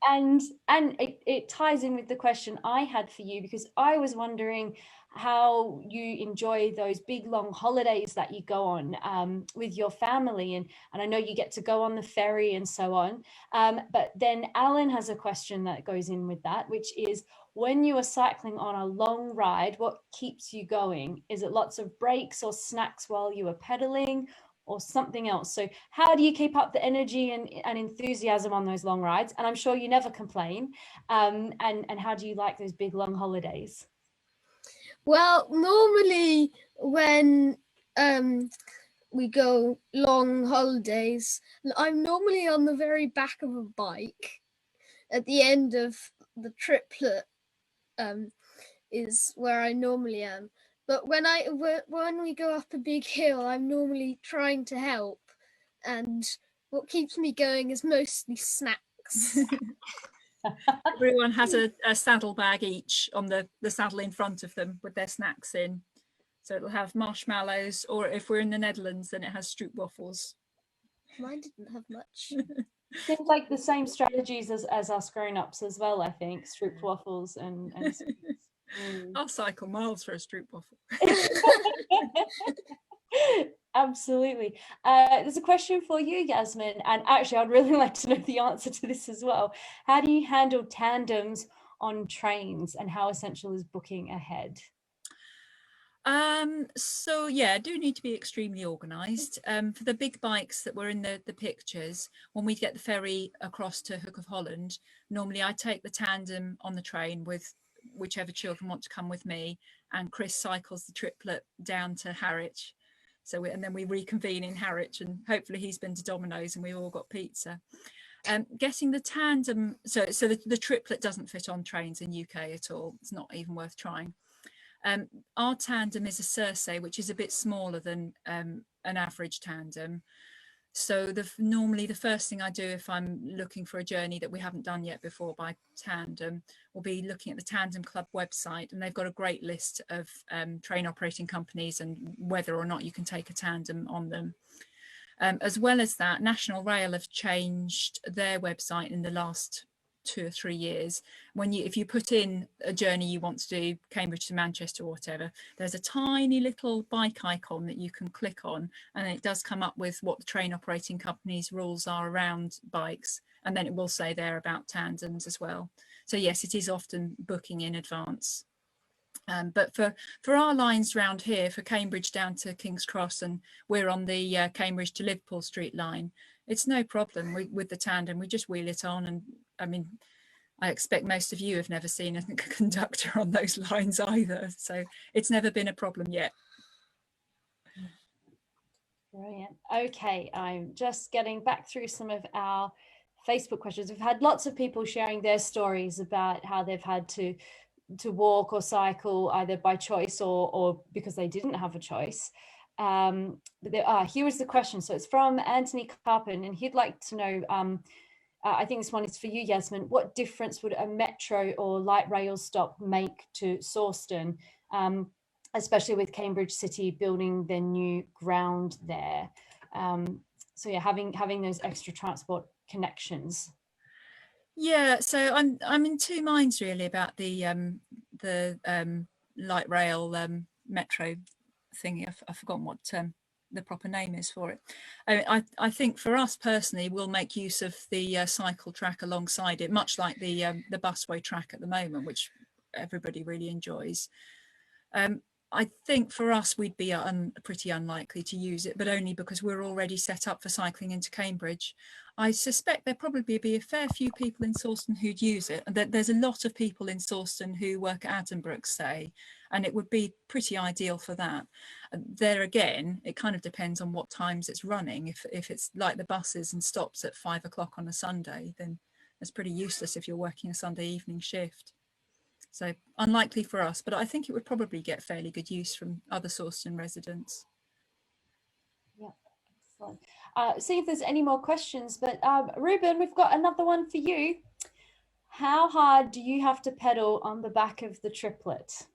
S1: and it ties in with the question I had for you, because I was wondering how you enjoy those big long holidays that you go on with your family, and I know you get to go on the ferry and so on, but then Alan has a question that goes in with that, which is, when you are cycling on a long ride, what keeps you going? Is it lots of breaks or snacks while you are pedaling, or something else? So how do you keep up the energy and enthusiasm on those long rides? And I'm sure you never complain. And how do you like those big long holidays?
S6: Well, normally when we go long holidays, I'm normally on the very back of a bike at the end of the triplet, is where I normally am. But when we go up a big hill, I'm normally trying to help, and what keeps me going is mostly snacks.
S5: Everyone has a saddle bag each on the saddle in front of them with their snacks in. So it'll have marshmallows, or if we're in the Netherlands, then it has stroopwafels.
S6: Mine didn't have much.
S1: Seems like the same strategies as us grown-ups as well, I think. Stroopwafels and
S5: I'll cycle miles for a stroopwafel.
S1: Absolutely. There's a question for you, Yasmin, and actually I'd really like to know the answer to this as well. How do you handle tandems on trains, and how essential is booking ahead?
S5: So yeah, I do need to be extremely organised. For the big bikes that were in the pictures, when we get the ferry across to Hook of Holland, normally I take the tandem on the train with whichever children want to come with me, and Chris cycles the triplet down to Harwich. So and then we reconvene in Harwich, and hopefully he's been to Domino's and we've all got pizza. Getting the tandem, so the triplet doesn't fit on trains in UK at all. It's not even worth trying. Our tandem is a Circe, which is a bit smaller than an average tandem. So normally the first thing I do if I'm looking for a journey that we haven't done yet before by tandem will be looking at the Tandem Club website, and they've got a great list of train operating companies and whether or not you can take a tandem on them. As well as that, National Rail have changed their website in the last 2 or 3 years. If you put in a journey you want to do, Cambridge to Manchester or whatever, there's a tiny little bike icon that you can click on, and it does come up with what the train operating company's rules are around bikes, and then it will say there about tandems as well. So yes, it is often booking in advance. But for our lines around here, for Cambridge down to King's Cross, and we're on the Cambridge to Liverpool Street line, it's no problem with the tandem. We just wheel it on, and I mean, I expect most of you have never seen a conductor on those lines either, so it's never been a problem yet.
S1: Brilliant. Okay, I'm just getting back through some of our Facebook questions. We've had lots of people sharing their stories about how they've had to walk or cycle either by choice or because they didn't have a choice. Here is the question. So it's from Anthony Carpin, and he'd like to know, I think this one is for you, Yasmin, what difference would a metro or light rail stop make to Sawston, especially with Cambridge City building their new ground there? So yeah, having those extra transport connections.
S5: Yeah, so I'm in two minds really about the light rail metro thingy. I've forgotten what the proper name is for it. I think for us personally, we'll make use of the cycle track alongside it, much like the busway track at the moment, which everybody really enjoys. I think for us, we'd be pretty unlikely to use it, but only because we're already set up for cycling into Cambridge. I suspect there'd probably be a fair few people in Sawston who'd use it. There's a lot of people in Sawston who work at Addenbrooke, say, and it would be pretty ideal for that. There again, it kind of depends on what times it's running. If it's like the buses and stops at 5 o'clock on a Sunday, then it's pretty useless if you're working a Sunday evening shift. So unlikely for us, but I think it would probably get fairly good use from other Sawston residents.
S1: Yeah, excellent. See if there's any more questions, but Ruben, we've got another one for you. How hard do you have to pedal on the back of the triplet?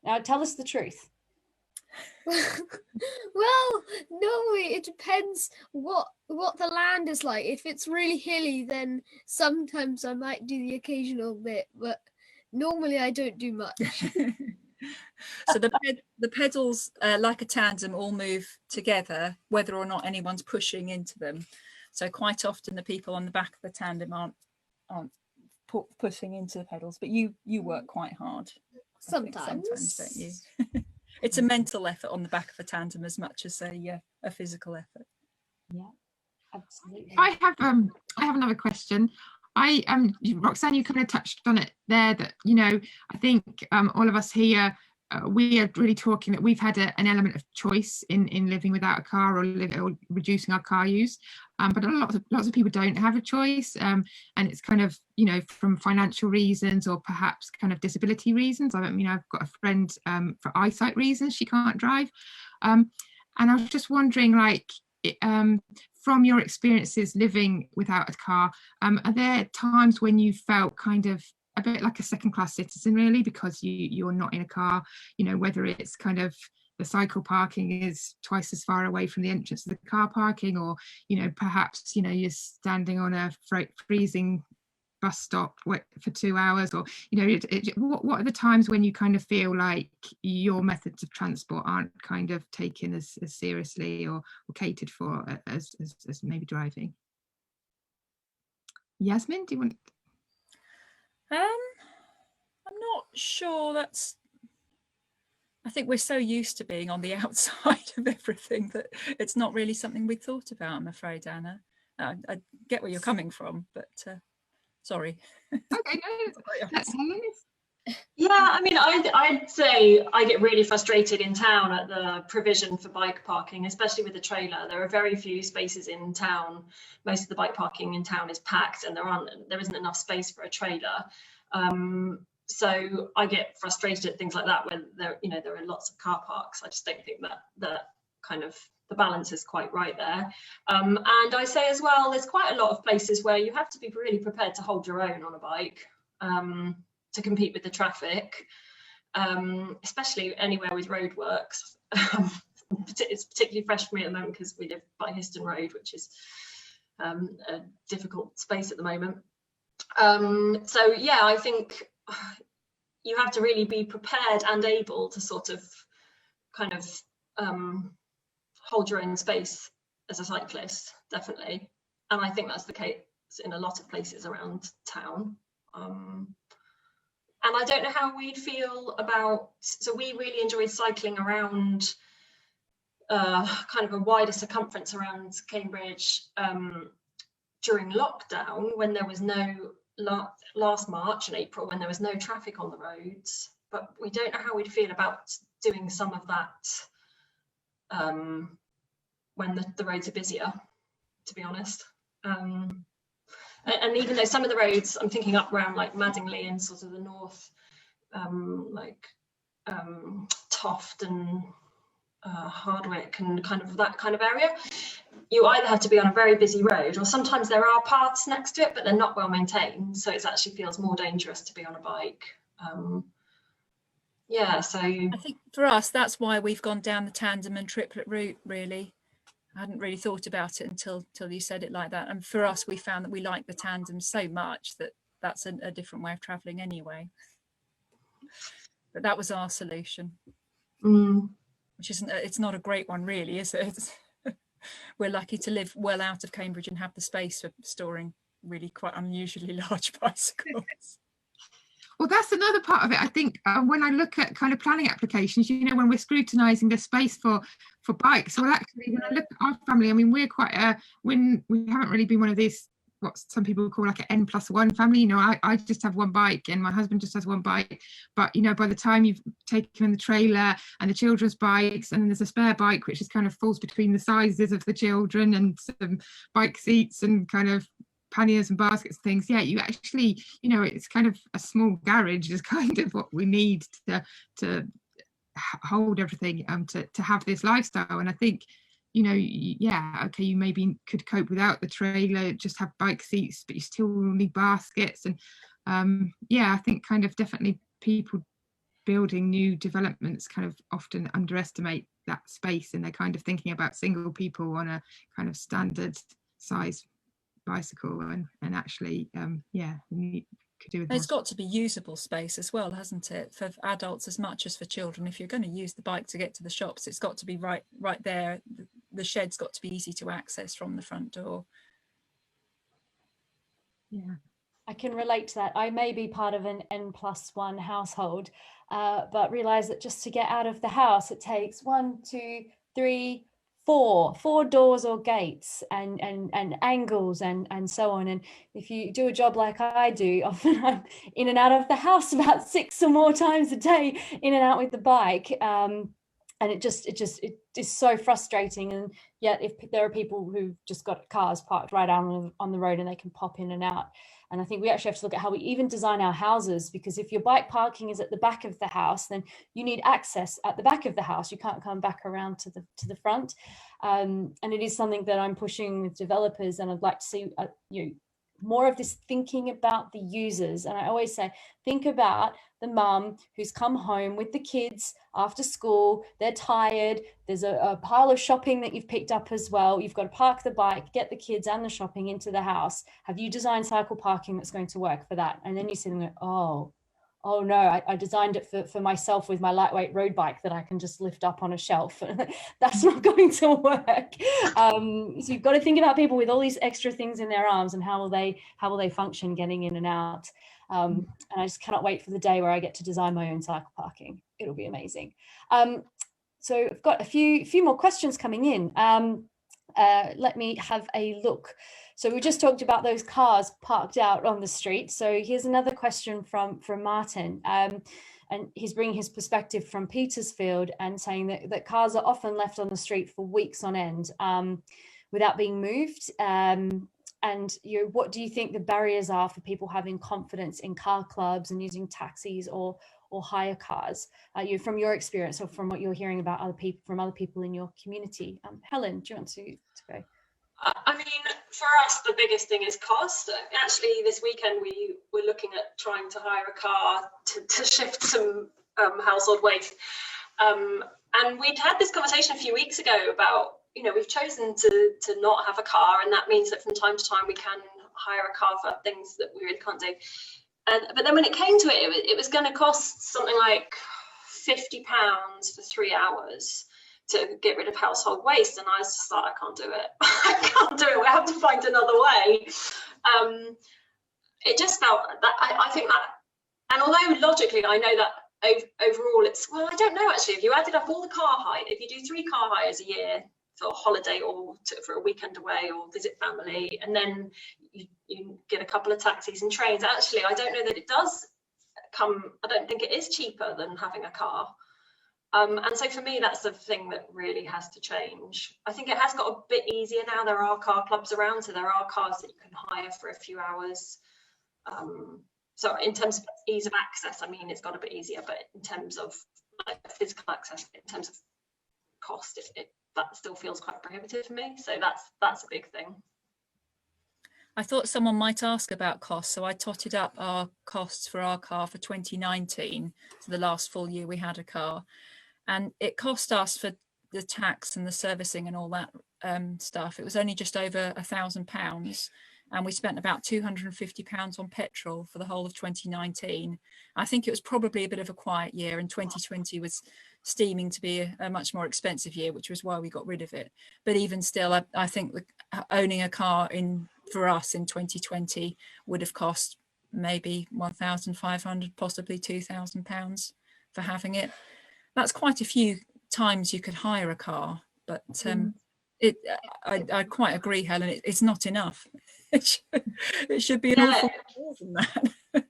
S1: Now tell us the truth.
S6: Well, no, it depends what the land is like. If it's really hilly, then sometimes I might do the occasional bit, but normally I don't do much.
S5: So the pedals, like a tandem, all move together, whether or not anyone's pushing into them. So quite often the people on the back of the tandem aren't pushing into the pedals, but you work quite hard. Sometimes, don't you? It's a mental effort on the back of a tandem as much as a physical effort.
S1: Yeah, absolutely.
S2: I have another question. Roxanne, you kind of touched on it there, that I think all of us here, we are really talking that we've had an element of choice in living without a car or reducing our car use, but lots of people don't have a choice, and it's kind of from financial reasons or perhaps kind of disability reasons. I've got a friend for eyesight reasons, she can't drive, and I was just wondering, like, from your experiences living without a car, are there times when you felt kind of a bit like a second-class citizen, really, because you're not in a car, whether it's kind of the cycle parking is twice as far away from the entrance of the car parking, or perhaps you're standing on a freezing bus stop for 2 hours, or what are the times when you kind of feel like your methods of transport aren't kind of taken as seriously or catered for as maybe driving? Yasmin, do you want?
S5: I'm not sure. I think we're so used to being on the outside of everything that it's not really something we thought about, I'm afraid, Anna. I get where you're coming from, but sorry.
S2: Okay, no,
S4: yeah, I mean, I'd say I get really frustrated in town at the provision for bike parking, especially with the trailer. There are very few spaces in town. Most of the bike parking in town is packed, and there isn't enough space for a trailer. So I get frustrated at things like that when there are lots of car parks. I just don't think that kind of the balance is quite right there. And I say as well, there's quite a lot of places where you have to be really prepared to hold your own on a bike. To compete with the traffic, especially anywhere with roadworks. It's particularly fresh for me at the moment because we live by Histon Road, which is a difficult space at the moment. So yeah, I think you have to really be prepared and able to sort of kind of hold your own space as a cyclist, definitely. And I think that's the case in a lot of places around town. And I don't know how we'd feel about, so we really enjoyed cycling around kind of a wider circumference around Cambridge during lockdown, when there was no, last March and April, when there was no traffic on the roads. But we don't know how we'd feel about doing some of that when the roads are busier, to be honest. And even though some of the roads, I'm thinking up around like Madingley and sort of the north, Toft and Hardwick and kind of that kind of area, you either have to be on a very busy road, or sometimes there are paths next to it, but they're not well maintained, so it actually feels more dangerous to be on a bike. Yeah, so I
S5: think for us, that's why we've gone down the tandem and triplet route, really. I hadn't really thought about it until you said it like that. And for us, we found that we like the tandem so much that that's a different way of travelling anyway. But that was our solution, which it's not a great one really, is it? We're lucky to live well out of Cambridge and have the space for storing really quite unusually large bicycles.
S2: Well, that's another part of it. I think when I look at kind of planning applications, when we're scrutinising the space for bikes, well, actually, when I look at our family, I mean, we're quite we haven't really been one of these, what some people call like an N+1 family. I just have one bike and my husband just has one bike. But, by the time you've taken the trailer and the children's bikes, and then there's a spare bike, which is kind of falls between the sizes of the children, and some bike seats and kind of panniers and baskets and things, you actually, it's kind of a small garage is kind of what we need to hold everything, to have this lifestyle. And I think, okay, you maybe could cope without the trailer, just have bike seats, but you still need baskets. And I think kind of definitely people building new developments kind of often underestimate that space, and they're kind of thinking about single people on a kind of standard size bicycle, and actually yeah, could do with
S5: It's got to be usable space as well, hasn't it, for adults as much as for children. If you're going to use the bike to get to the shops, it's got to be right there. The shed's got to be easy to access from the front door.
S2: Yeah,
S1: I can relate to that. I may be part of an N+1 household, but realize that just to get out of the house, it takes 1, 2, 3, 4 doors or gates and angles and so on. And if you do a job like I do, often I'm in and out of the house about 6 or more times a day, in and out with the bike. And it is so frustrating. And yet, if there are people who've just got cars parked right out on the road and they can pop in and out. And I think we actually have to look at how we even design our houses, because if your bike parking is at the back of the house, then you need access at the back of the house. You can't come back around to the front. And it is something that I'm pushing with developers, and I'd like to see more of this thinking about the users. And I always say, think about the mum who's come home with the kids after school, they're tired, there's a pile of shopping that you've picked up as well, you've got to park the bike, get the kids and the shopping into the house. Have you designed cycle parking that's going to work for that? And then you see them go, oh no, I designed it for myself with my lightweight road bike that I can just lift up on a shelf. That's not going to work. So you've got to think about people with all these extra things in their arms, and how will they function getting in and out. And I just cannot wait for the day where I get to design my own cycle parking. It'll be amazing. So I've got a few more questions coming in. Let me have a look. So we just talked about those cars parked out on the street. So here's another question from Martin. And he's bringing his perspective from Petersfield and saying that cars are often left on the street for weeks on end without being moved. And what do you think the barriers are for people having confidence in car clubs and using taxis or hire cars? From your experience, or from what you're hearing about from other people in your community. Helen, do you want to go?
S4: I mean, for us, the biggest thing is cost. Actually, this weekend we were looking at trying to hire a car to shift some household waste. And we'd had this conversation a few weeks ago about, we've chosen to not have a car, and that means that from time to time we can hire a car for things that we really can't do. But then when it came to it, it was going to cost something like £50 for 3 hours to get rid of household waste, and I was just like, I can't do it. I can't do it. We have to find another way. It just felt that I think that, and although logically I know that overall it's, well, I don't know actually. If you added up all the car hire, if you do 3 car hires a year for a holiday or for a weekend away or visit family, and then you get a couple of taxis and trains, actually I don't know that it does I don't think it is cheaper than having a car. And so for me, that's the thing that really has to change. I think it has got a bit easier now. There are car clubs around, so there are cars that you can hire for a few hours. So in terms of ease of access, I mean, it's got a bit easier, but in terms of like physical access, in terms of cost, that still feels quite prohibitive for me. So that's a big thing.
S5: I thought someone might ask about costs, so I totted up our costs for our car for 2019, so the last full year we had a car, and it cost us, for the tax and the servicing and all that stuff, it was only just over £1,000, and we spent about £250 on petrol for the whole of 2019. I think it was probably a bit of a quiet year, and 2020 was steaming to be a much more expensive year, which was why we got rid of it. But even still, I think owning a car for us in 2020 would have cost maybe £1,500, possibly £2,000 for having it. That's quite a few times you could hire a car, but I quite agree, Helen, it's not enough. It should be an awful lot more than that.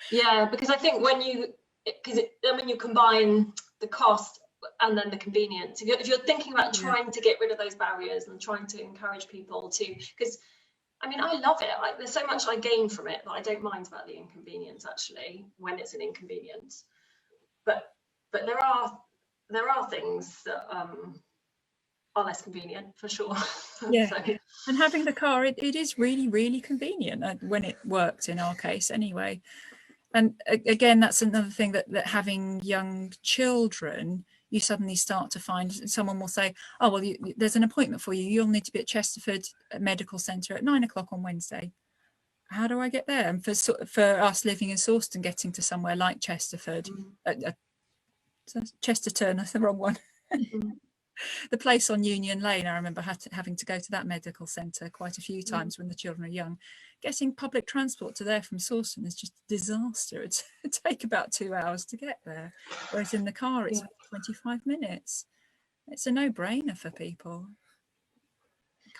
S4: Yeah, because I think when you combine the cost and then the convenience, if you're thinking about trying to get rid of those barriers and trying to encourage people to, because I mean, I love it. There's so much I gain from it that I don't mind about the inconvenience, actually, when it's an inconvenience. But there are things that are less convenient, for sure.
S5: Yeah.
S4: So.
S5: And having the car, it is really, really convenient when it worked in our case anyway. And again, that's another thing that having young children, you suddenly start to find someone will say, oh, well, there's an appointment for you. You'll need to be at Chesterford Medical Centre at 9 o'clock on Wednesday. How do I get there? And for us living in Sawston, getting to somewhere like Chesterford, Chesterton, that's the wrong one. The place on Union Lane, I remember having to go to that medical centre quite a few times when the children are young. Getting public transport to there from Sawston is just a disaster. It'd take about 2 hours to get there, whereas in the car it's 25 minutes. It's a no-brainer for people.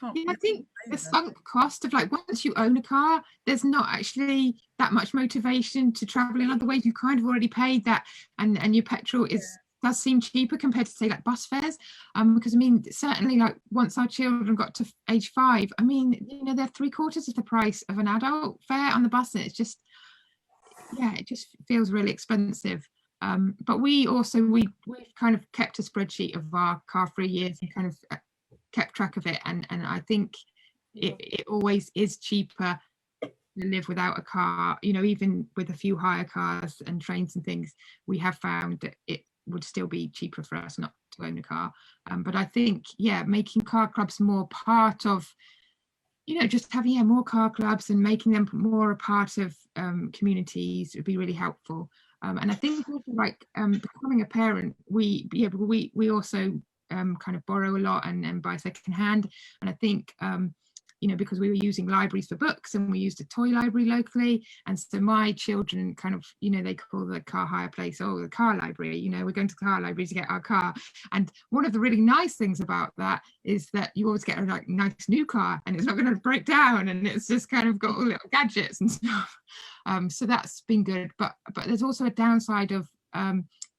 S2: I think the sunk cost of, like, once you own a car, there's not actually that much motivation to travel in other ways. You've kind of already paid that, and your petrol does seem cheaper compared to, say, like bus fares, because I mean, certainly, like, once our children got to age 5, I mean, you know, they're 3/4 of the price of an adult fare on the bus, and it's just, yeah, it just feels really expensive. But we've kind of kept a spreadsheet of our car free years and kind of kept track of it, and I think it always is cheaper to live without a car, you know, even with a few hire cars and trains and things. We have found that it would still be cheaper for us not to own a car, but I think, yeah, making car clubs more part of, you know, just having more car clubs and making them more a part of communities would be really helpful. And I think also, like, becoming a parent, we also kind of borrow a lot and buy second hand, and I think you know, because we were using libraries for books and we used a toy library locally, and so my children kind of, you know, they call the car hire place, oh, the car library, you know, we're going to the car library to get our car. And one of the really nice things about that is that you always get a, like, nice new car, and it's not going to break down, and it's just kind of got all little gadgets and stuff. So that's been good, but there's also a downside of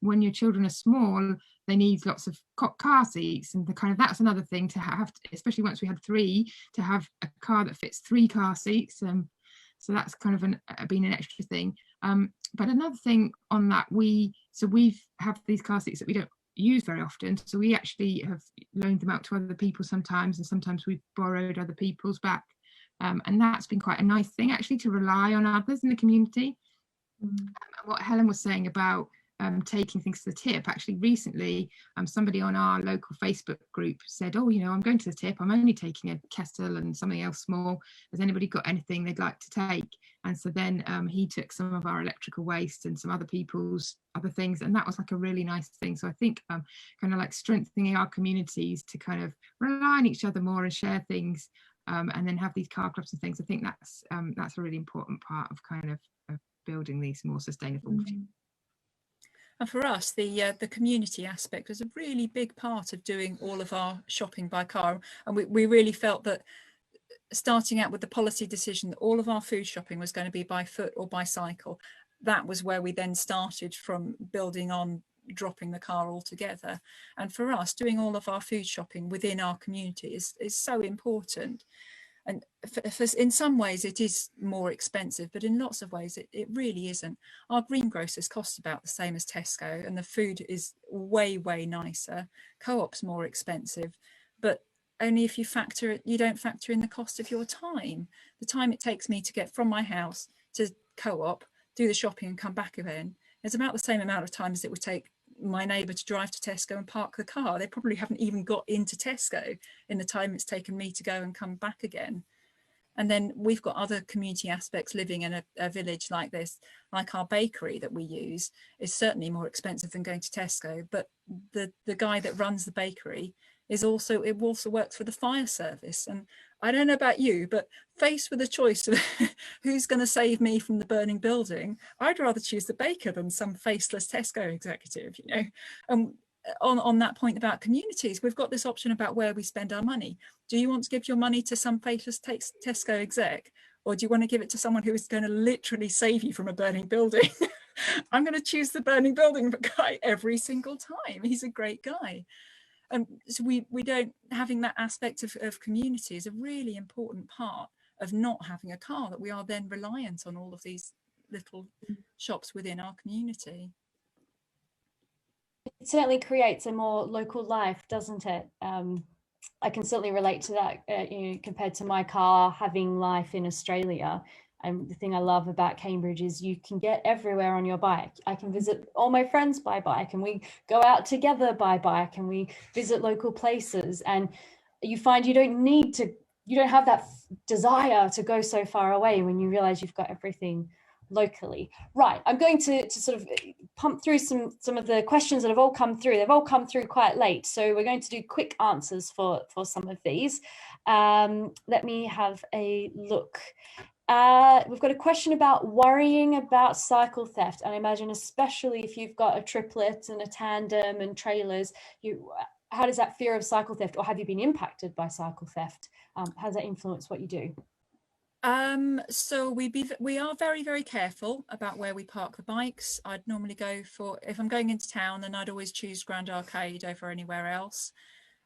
S2: when your children are small, they need lots of car seats, and that's another thing to have, especially once we had 3, to have a car that fits 3 car seats. So that's kind of been an extra thing. But another thing on that, we have these car seats that we don't use very often, so we actually have loaned them out to other people sometimes, and sometimes we've borrowed other people's back, and that's been quite a nice thing, actually, to rely on others in the community. What Helen was saying about taking things to the tip, actually recently somebody on our local Facebook group said, oh, you know, I'm going to the tip, I'm only taking a kettle and something else small, has anybody got anything they'd like to take? And so then he took some of our electrical waste and some other people's other things, and that was like a really nice thing. So I think kind of like strengthening our communities to kind of rely on each other more and share things, and then have these car clubs and things. I think that's a really important part of kind of building these more sustainable.
S5: And for us, the community aspect was a really big part of doing all of our shopping by car. And we really felt that, starting out with the policy decision that all of our food shopping was going to be by foot or by cycle, that was where we then started from, building on dropping the car altogether. And for us, doing all of our food shopping within our community is so important. And in some ways it is more expensive, but in lots of ways it really isn't. Our greengrocers cost about the same as Tesco, and the food is way nicer. Co-op's more expensive, but only if you don't factor in the cost of your time. The time it takes me to get from my house to Co-op, do the shopping and come back again, is about the same amount of time as it would take my neighbour to drive to Tesco and park the car. They probably haven't even got into Tesco in the time it's taken me to go and come back again. And then we've got other community aspects living in a village like this, like our bakery that we use is certainly more expensive than going to Tesco, but the guy that runs the bakery also works for the fire service. And I don't know about you, but faced with a choice of who's going to save me from the burning building, I'd rather choose the baker than some faceless Tesco executive, you know. On that point about communities, we've got this option about where we spend our money. Do you want to give your money to some faceless Tesco exec, or do you want to give it to someone who is going to literally save you from a burning building? I'm going to choose the burning building guy every single time. He's a great guy. So we don't, having that aspect of community is a really important part of not having a car, that we are then reliant on all of these little shops within our community.
S1: It certainly creates a more local life, doesn't it? I can certainly relate to that, you know, compared to my car having life in Australia. And the thing I love about Cambridge is you can get everywhere on your bike. I can visit all my friends by bike, and we go out together by bike, and we visit local places. And you find you don't have that desire to go so far away when you realize you've got everything locally. Right, I'm going to sort of pump through some of the questions that have all come through. They've all come through quite late, so we're going to do quick answers for some of these. Let me have a look. We've got a question about worrying about cycle theft. And I imagine especially if you've got a triplet and a tandem and trailers, how does that fear of cycle theft, or have you been impacted by cycle theft? How does that influence what you do?
S5: So we are very, very careful about where we park the bikes. I'd normally go for, if I'm going into town, then I'd always choose Grand Arcade over anywhere else.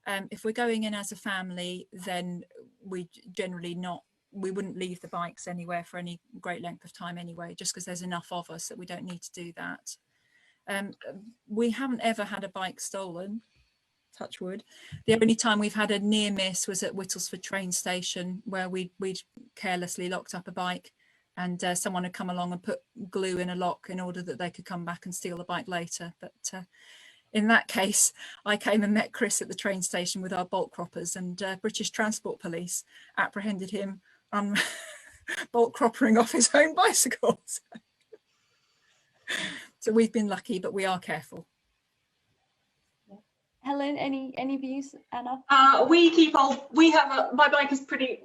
S5: If we're going in as a family, then we generally we wouldn't leave the bikes anywhere for any great length of time anyway, just because there's enough of us that we don't need to do that. We haven't ever had a bike stolen, touch wood. The only time we've had a near miss was at Whittlesford train station, where we'd carelessly locked up a bike, and someone had come along and put glue in a lock in order that they could come back and steal the bike later. But in that case, I came and met Chris at the train station with our bolt croppers, and British Transport Police apprehended him bolt croppering off his own bicycles. So we've been lucky, but we are careful.
S1: Helen, any views? Anna?
S4: We keep old. My bike is pretty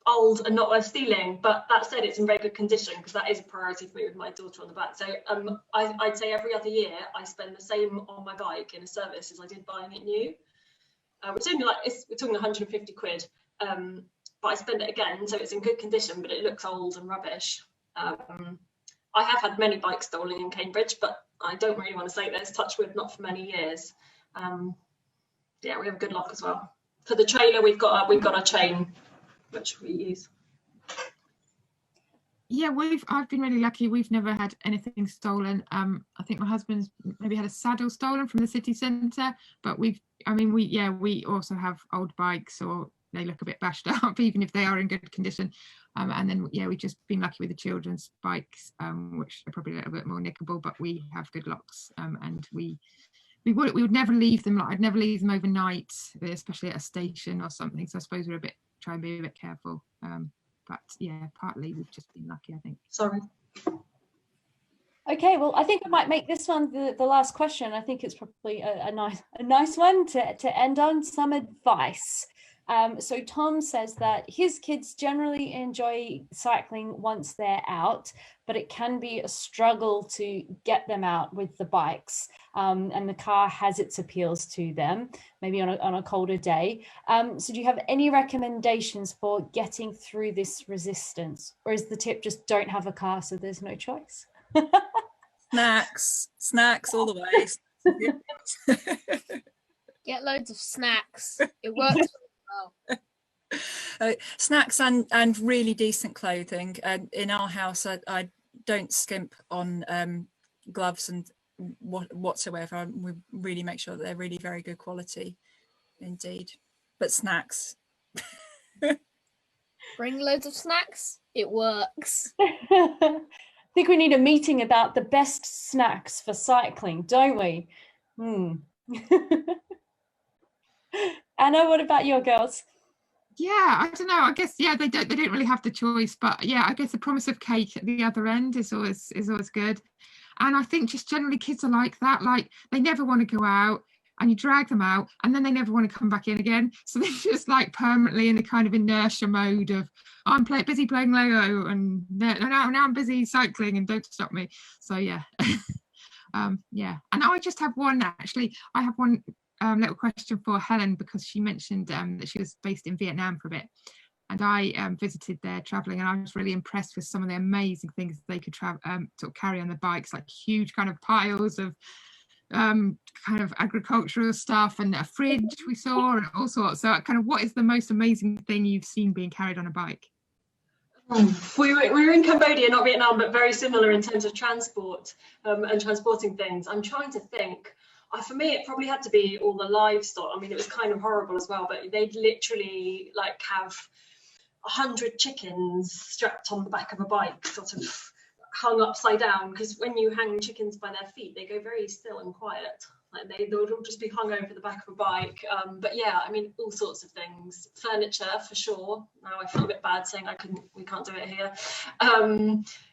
S4: old and not worth stealing, but that said, it's in very good condition, because that is a priority for me with my daughter on the back. So I'd say every other year I spend the same on my bike in a service as I did buying it new. Which only we're talking 150 quid. But I spend it again, so it's in good condition, but it looks old and rubbish. I have had many bikes stolen in Cambridge, but I don't really want to say this, touch wood, not for many years. Yeah, we have a good lock as well. For the trailer, we've got a chain, which we use.
S2: Yeah, I've been really lucky. We've never had anything stolen. I think my husband's maybe had a saddle stolen from the city centre, but we also have old bikes, or they look a bit bashed up, even if they are in good condition. And then, yeah, we've just been lucky with the children's bikes, which are probably a little bit more nickable, but we have good locks. And we would never leave them. I'd never leave them overnight, especially at a station or something. So I suppose we're try and be a bit careful. But yeah, partly we've just been lucky, I think.
S4: Sorry.
S1: Okay, well, I think I might make this one the last question. I think it's probably a nice one to end on. Some advice. So Tom says that his kids generally enjoy cycling once they're out, but it can be a struggle to get them out with the bikes, and the car has its appeals to them, maybe on a colder day. So do you have any recommendations for getting through this resistance, or is the tip just don't have a car so there's no choice?
S5: Snacks all the way.
S6: Get loads of snacks. It works.
S5: Snacks and really decent clothing. In our house, I don't skimp on gloves and whatsoever. We really make sure that they're really very good quality indeed. But snacks.
S6: Bring loads of snacks. It works.
S1: I think we need a meeting about the best snacks for cycling, don't we? Anna, what about your girls?
S2: Yeah, I don't know. I guess they don't really have the choice, but yeah, I guess the promise of cake at the other end is always good. And I think just generally kids are like that. Like they never want to go out, and you drag them out, and then they never want to come back in again. So they're just like permanently in a kind of inertia mode of I'm busy playing Lego, and now I'm busy cycling, and don't stop me. So yeah, yeah. And I just have one. Actually, I have one. Little question for Helen, because she mentioned that she was based in Vietnam for a bit, and I visited there traveling, and I was really impressed with some of the amazing things they could sort of carry on the bikes, like huge kind of piles of kind of agricultural stuff, and a fridge we saw, and all sorts. So kind of what is the most amazing thing you've seen being carried on a bike?
S4: We were in Cambodia, not Vietnam, but very similar in terms of transport and transporting things. I'm trying to think. For me, it probably had to be all the livestock. I mean, it was kind of horrible as well, but they'd literally like have 100 chickens strapped on the back of a bike, sort of hung upside down, because when you hang chickens by their feet, they go very still and quiet. Like they'll all just be hung over the back of a bike. But yeah, I mean, all sorts of things. Furniture for sure. Now I feel a bit bad saying we can't do it here.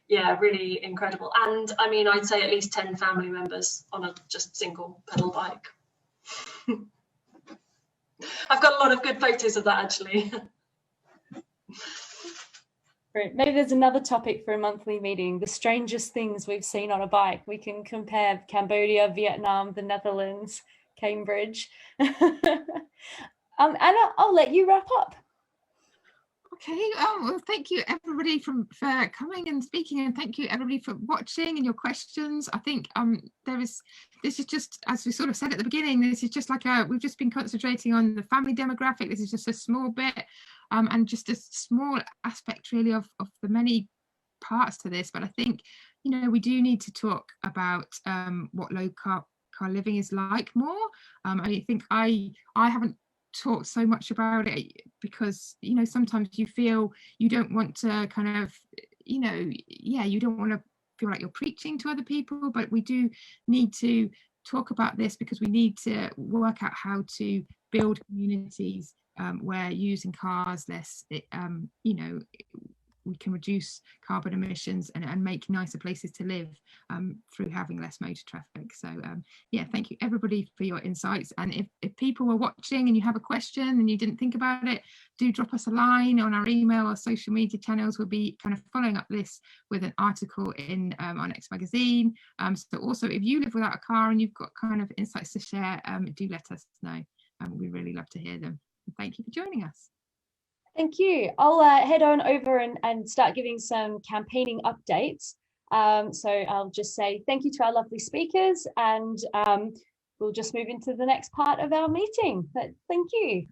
S4: Yeah, really incredible. And I mean, I'd say at least 10 family members on a just single pedal bike. I've got a lot of good photos of that actually.
S1: Great. Maybe there's another topic for a monthly meeting, the strangest things we've seen on a bike. We can compare Cambodia, Vietnam, the Netherlands, Cambridge. Anna, I'll let you wrap up.
S2: Okay, well, thank you everybody for coming and speaking, and thank you everybody for watching and your questions. I think this is just, as we sort of said at the beginning, this is just like we've just been concentrating on the family demographic. This is just a small bit and just a small aspect really of the many parts to this. But I think, you know, we do need to talk about what low car living is like more. I think I haven't talked so much about it because, you know, sometimes you feel you don't want to kind of, you know, yeah, you don't want to feel like you're preaching to other people, but we do need to talk about this because we need to work out how to build communities where using cars less, you know, we can reduce carbon emissions and make nicer places to live through having less motor traffic. So yeah, thank you everybody for your insights. And if people were watching and you have a question and you didn't think about it, do drop us a line on our email or social media channels. We'll be kind of following up this with an article in our next magazine. So also, if you live without a car and you've got kind of insights to share, do let us know. We'd really love to hear them. Thank you for joining us.
S1: Thank you. I'll head on over and start giving some campaigning updates. So I'll just say thank you to our lovely speakers, and we'll just move into the next part of our meeting. But thank you.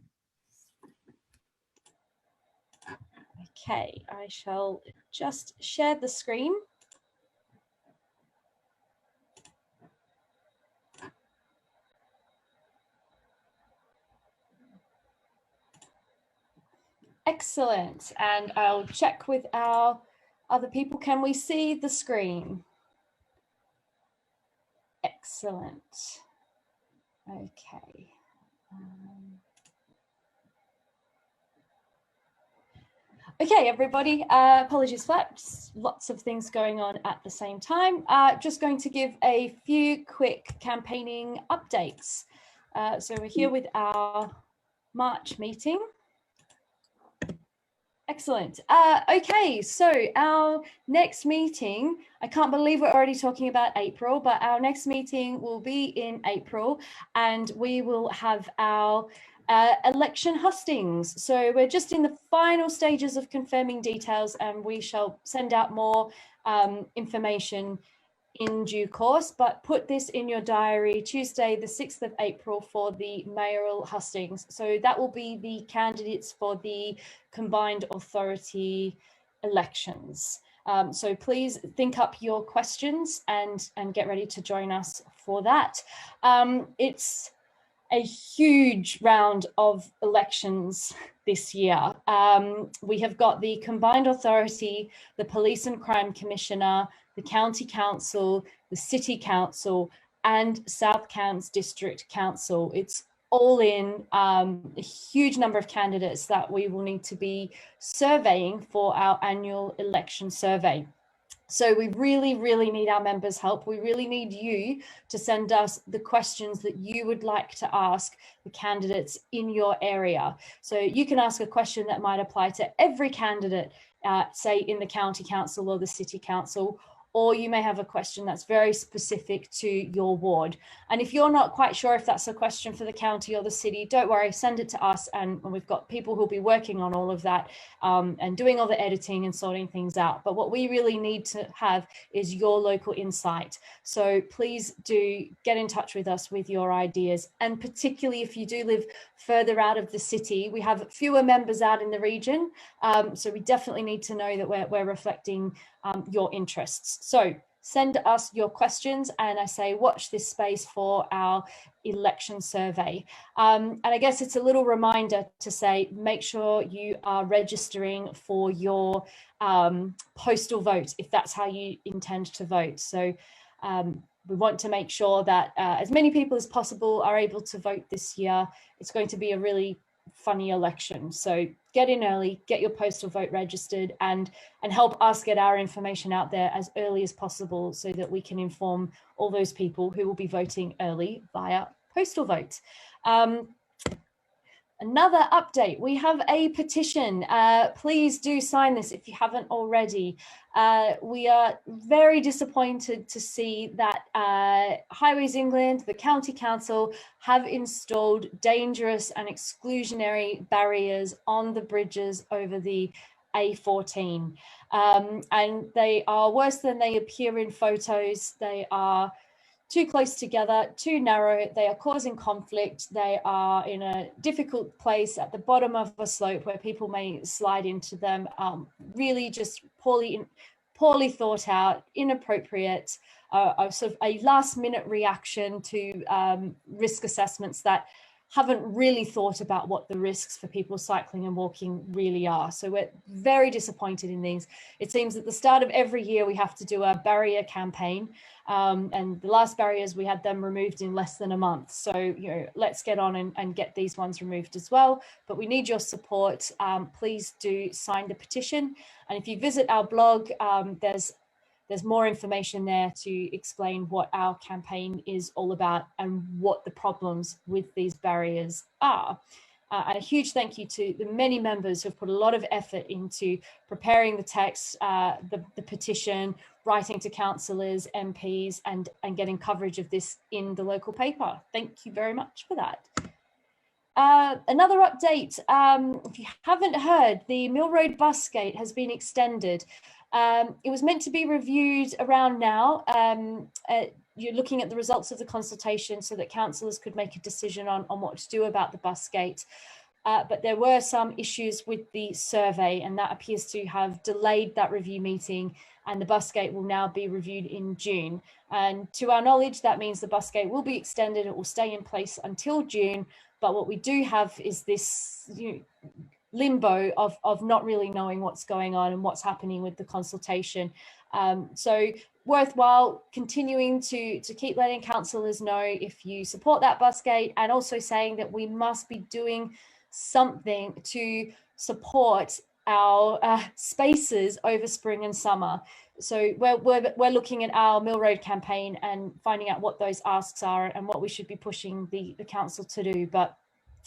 S1: Okay, I shall just share the screen. Excellent. And I'll check with our other people. Can we see the screen? Excellent. Okay. Okay, everybody, apologies for that. Just lots of things going on at the same time. Just going to give a few quick campaigning updates. So we're here with our March meeting. Excellent. Okay, so our next meeting, I can't believe we're already talking about April, but our next meeting will be in April, and we will have our election hustings. So we're just in the final stages of confirming details, and we shall send out more information in due course, but put this in your diary, Tuesday the 6th of April for the mayoral hustings. So that will be the candidates for the combined authority elections. So please think up your questions and get ready to join us for that. It's a huge round of elections this year. We have got the combined authority, the police and crime commissioner, the county council, the city council, and South Cairns District Council. It's all in a huge number of candidates that we will need to be surveying for our annual election survey. So we really, really need our members' help. We really need you to send us the questions that you would like to ask the candidates in your area. So you can ask a question that might apply to every candidate, say in the county council or the city council, or you may have a question that's very specific to your ward. And if you're not quite sure if that's a question for the county or the city, don't worry, send it to us, and we've got people who'll be working on all of that and doing all the editing and sorting things out. But what we really need to have is your local insight. So please do get in touch with us with your ideas. And particularly if you do live further out of the city, we have fewer members out in the region. So we definitely need to know that we're reflecting your interests. So send us your questions, and I say watch this space for our election survey. And I guess it's a little reminder to say, make sure you are registering for your postal vote if that's how you intend to vote. So we want to make sure that as many people as possible are able to vote this year. It's going to be a really funny election. So get in early, get your postal vote registered, and help us get our information out there as early as possible so that we can inform all those people who will be voting early via postal vote. Another update, we have a petition. Please do sign this if you haven't already. We are very disappointed to see that Highways England, the County Council, have installed dangerous and exclusionary barriers on the bridges over the A14. And they are worse than they appear in photos. They are too close together, too narrow, they are causing conflict, they are in a difficult place at the bottom of a slope where people may slide into them, really just poorly thought out, inappropriate, sort of a last minute reaction to risk assessments that haven't really thought about what the risks for people cycling and walking really are. So we're very disappointed in these. It seems at the start of every year we have to do a barrier campaign, and the last barriers we had them removed in less than a month. So, you know, let's get on and get these ones removed as well. But we need your support. Please do sign the petition. And if you visit our blog, there's more information there to explain what our campaign is all about and what the problems with these barriers are. And a huge thank you to the many members who have put a lot of effort into preparing the text, the petition, writing to councillors, MPs, and getting coverage of this in the local paper. Thank you very much for that. Another update, if you haven't heard, the Mill Road bus gate has been extended. It was meant to be reviewed around now. You're looking at the results of the consultation so that councillors could make a decision on what to do about the bus gate. But there were some issues with the survey, and that appears to have delayed that review meeting, and the bus gate will now be reviewed in June. And to our knowledge, that means the bus gate will be extended. It will stay in place until June. But what we do have is this limbo of not really knowing what's going on and what's happening with the consultation. So worthwhile continuing to keep letting councillors know if you support that bus gate, and also saying that we must be doing something to support our spaces over spring and summer. So we're looking at our Mill Road campaign and finding out what those asks are and what we should be pushing the council to do. But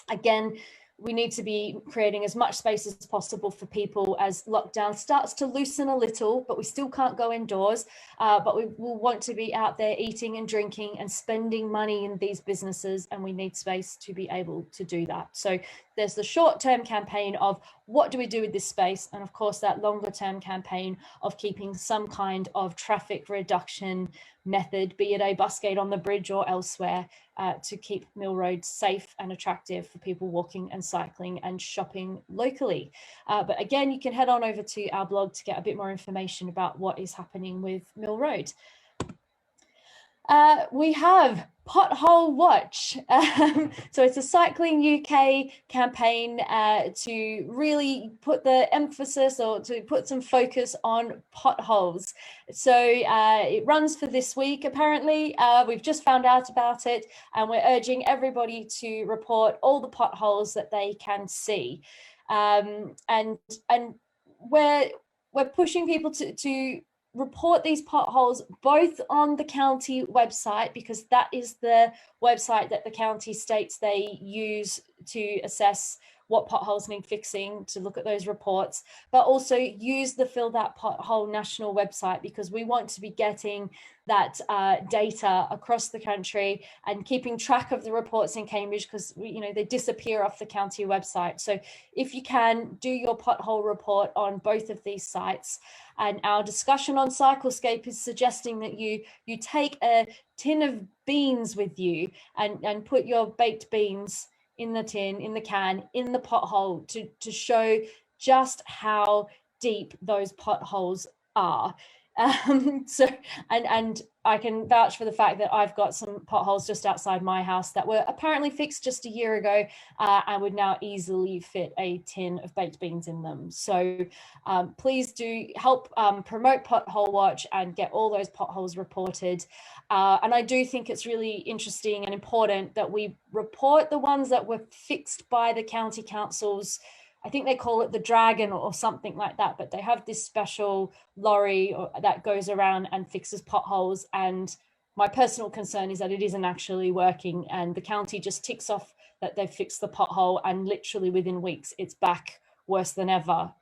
S1: again, we need to be creating as much space as possible for people as lockdown starts to loosen a little, but we still can't go indoors. But we will want to be out there eating and drinking and spending money in these businesses, and we need space to be able to do that. So there's the short-term campaign of what do we do with this space, and of course that longer-term campaign of keeping some kind of traffic reduction method, be it a bus gate on the bridge or elsewhere, to keep Mill Road safe and attractive for people walking and cycling and shopping locally. But again, you can head on over to our blog to get a bit more information about what is happening with Mill Road. We have Pothole Watch. So it's a Cycling UK campaign to really put the emphasis, or to put some focus on potholes. So it runs for this week, apparently. We've just found out about it, and we're urging everybody to report all the potholes that they can see. And we're pushing people to report these potholes both on the county website, because that is the website that the county states they use to assess what potholes need fixing, to look at those reports, but also use the Fill That Pothole national website, because we want to be getting that data across the country and keeping track of the reports in Cambridge, because they disappear off the county website. So if you can, do your pothole report on both of these sites. And our discussion on Cyclescape is suggesting that you take a tin of beans with you and put your baked beans in the tin, in the can, in the pothole to show just how deep those potholes are. So, and I can vouch for the fact that I've got some potholes just outside my house that were apparently fixed just a year ago and would now easily fit a tin of baked beans in them. So please do help promote Pothole Watch and get all those potholes reported. And I do think it's really interesting and important that we report the ones that were fixed by the county councils. I think they call it the Dragon or something like that, but they have this special lorry that goes around and fixes potholes. And my personal concern is that it isn't actually working, and the county just ticks off that they've fixed the pothole, and literally within weeks it's back worse than ever.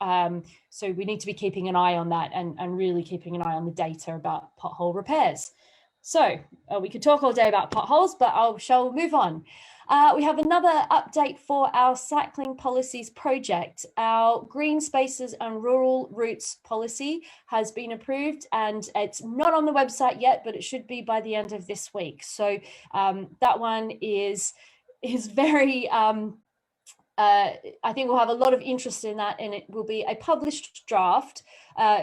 S1: So we need to be keeping an eye on that and really keeping an eye on the data about pothole repairs. So we could talk all day about potholes, but I shall move on. We have another update for our cycling policies project. Our green spaces and rural routes policy has been approved, and it's not on the website yet, but it should be by the end of this week. So that one is very, I think we'll have a lot of interest in that, and it will be a published draft.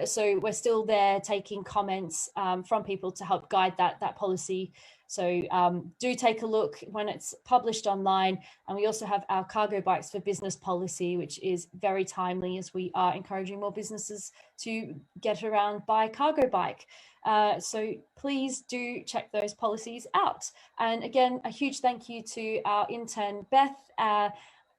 S1: So we're still there taking comments from people to help guide that policy. So do take a look when it's published online. And we also have our cargo bikes for business policy, which is very timely as we are encouraging more businesses to get around by cargo bike. So please do check those policies out. And again, a huge thank you to our intern, Beth,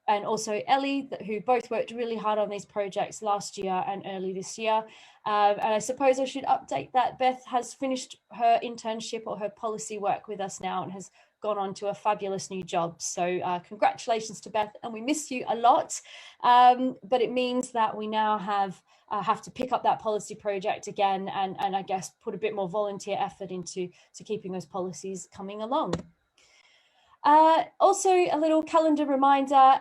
S1: and also Ellie, who both worked really hard on these projects last year and early this year. And I suppose I should update that Beth has finished her internship or her policy work with us now and has gone on to a fabulous new job. So congratulations to Beth, and we miss you a lot. But it means that we now have to pick up that policy project again and I guess put a bit more volunteer effort into keeping those policies coming along. Also, a little calendar reminder,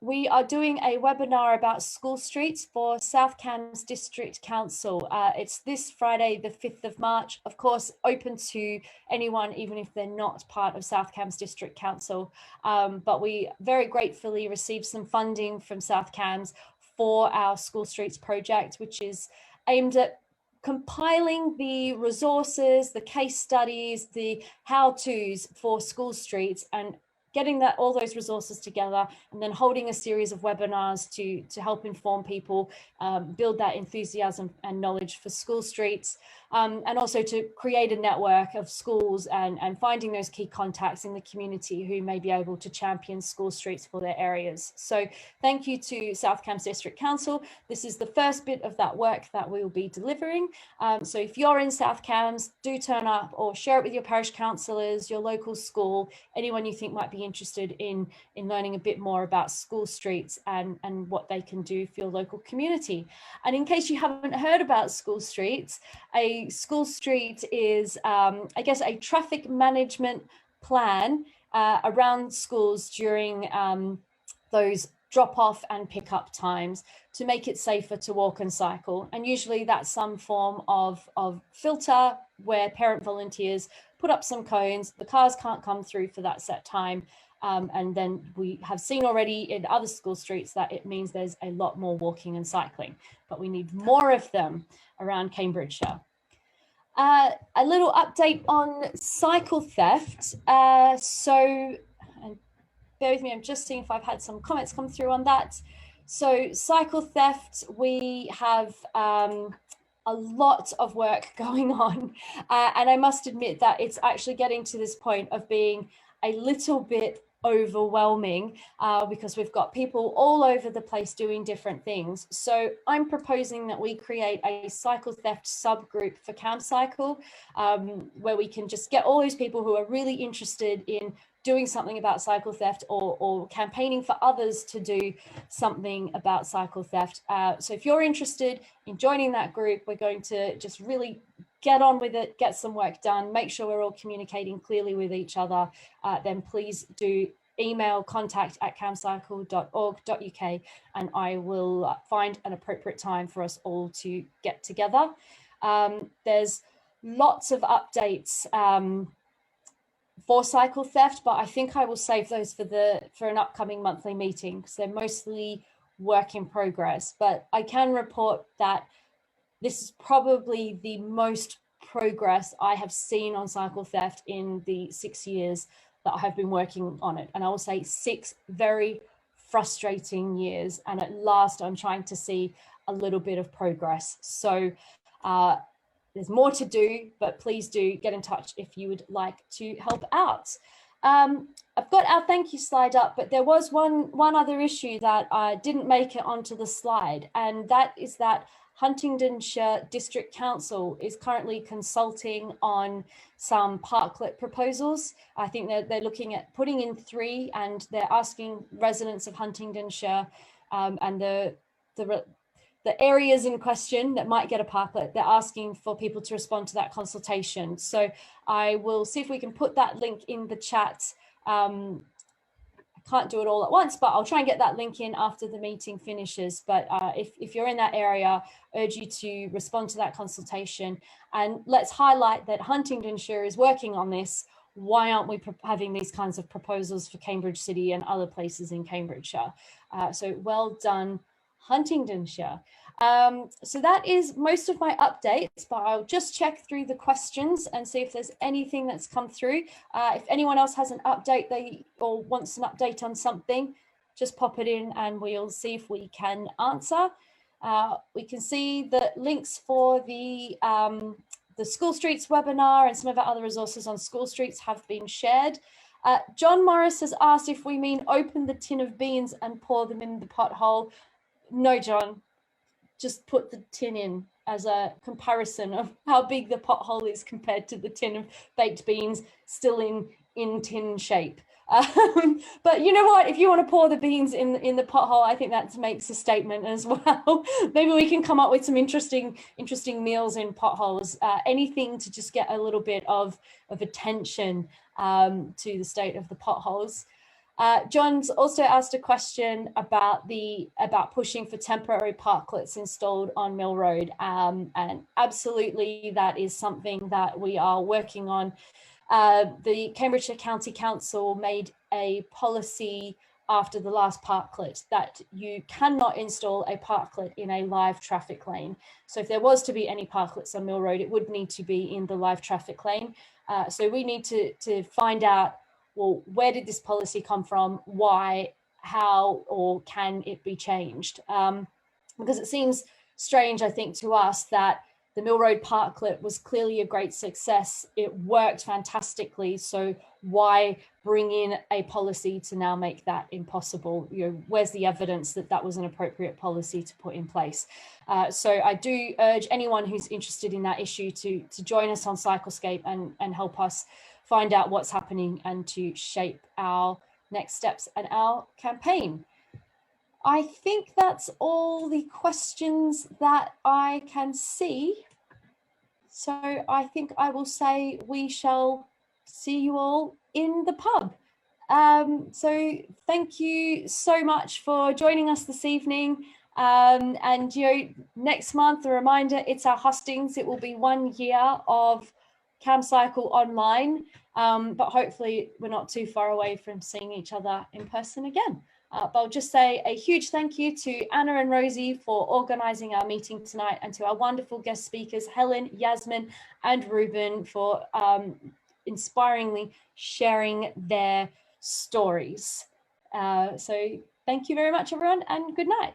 S1: we are doing a webinar about school streets for South Cambs District Council. It's this Friday, the 5th of March, of course, open to anyone, even if they're not part of South Cambs District Council. But we very gratefully received some funding from South Cambs for our school streets project, which is aimed at compiling the resources, the case studies, the how-tos for school streets, and getting all those resources together, and then holding a series of webinars to help inform people, build that enthusiasm and knowledge for school streets, and also to create a network of schools and finding those key contacts in the community who may be able to champion school streets for their areas. So thank you to South Cambs District Council. This is the first bit of that work that we will be delivering. So if you're in South Cambs, do turn up or share it with your parish councillors, your local school, anyone you think might be interested in learning a bit more about school streets and what they can do for your local community. And in case you haven't heard about school streets, a school street is, I guess, a traffic management plan around schools during those drop-off and pick-up times to make it safer to walk and cycle. And usually that's some form of filter where parent volunteers put up some cones, the cars can't come through for that set time. And then we have seen already in other school streets that it means there's a lot more walking and cycling, but we need more of them around Cambridgeshire. A little update on cycle theft. So bear with me, I'm just seeing if I've had some comments come through on that. So cycle theft, we have a lot of work going on. And I must admit that it's actually getting to this point of being a little bit overwhelming because we've got people all over the place doing different things. So I'm proposing that we create a cycle theft subgroup for Camcycle, where we can just get all those people who are really interested in doing something about cycle theft or campaigning for others to do something about cycle theft. So if you're interested in joining that group, we're going to just really get on with it, get some work done, make sure we're all communicating clearly with each other, then please do email contact@camcycle.org.uk and I will find an appropriate time for us all to get together. There's lots of updates for cycle theft, but I think I will save those for an upcoming monthly meeting because they're mostly work in progress. But I can report that this is probably the most progress I have seen on cycle theft in the 6 years that I have been working on it. And I will say 6 very frustrating years. And at last I'm trying to see a little bit of progress. So there's more to do, but please do get in touch if you would like to help out. I've got our thank you slide up, but there was one other issue that didn't make it onto the slide, and that is that Huntingdonshire District Council is currently consulting on some parklet proposals. I think they're looking at putting in 3, and they're asking residents of Huntingdonshire and the areas in question that might get a parklet, they're asking for people to respond to that consultation. So I will see if we can put that link in the chat. I can't do it all at once, but I'll try and get that link in after the meeting finishes. But if you're in that area, I urge you to respond to that consultation. And let's highlight that Huntingdonshire is working on this. Why aren't we having these kinds of proposals for Cambridge City and other places in Cambridgeshire? So well done, Huntingdonshire. So that is most of my updates, but I'll just check through the questions and see if there's anything that's come through. If anyone else has an update or wants an update on something, just pop it in and we'll see if we can answer. We can see the links for the School Streets webinar and some of our other resources on School Streets have been shared. John Morris has asked if we mean open the tin of beans and pour them in the pothole. No, John, just put the tin in as a comparison of how big the pothole is compared to the tin of baked beans still in tin shape. But you know what, if you want to pour the beans in the pothole, I think that makes a statement as well. Maybe we can come up with some interesting meals in potholes, anything to just get a little bit of attention to the state of the potholes. John's also asked a question about pushing for temporary parklets installed on Mill Road, and absolutely that is something that we are working on. The Cambridgeshire County Council made a policy after the last parklet that you cannot install a parklet in a live traffic lane. So if there was to be any parklets on Mill Road, it would need to be in the live traffic lane. So we need to find out, well, where did this policy come from? Why, how, or can it be changed? Because it seems strange, I think, to us that the Mill Road parklet was clearly a great success. It worked fantastically. So why bring in a policy to now make that impossible? You know, where's the evidence that that was an appropriate policy to put in place? So I do urge anyone who's interested in that issue to join us on Cyclescape and help us find out what's happening and to shape our next steps and our campaign. I think that's all the questions that I can see. So I think I will say we shall see you all in the pub. So thank you so much for joining us this evening. And you know, next month, a reminder, it's our hustings. It will be 1 year of Camcycle online, but hopefully we're not too far away from seeing each other in person again. But I'll just say a huge thank you to Anna and Rosie for organising our meeting tonight, and to our wonderful guest speakers, Helen, Yasmin and Ruben, for inspiringly sharing their stories. So thank you very much, everyone, and good night.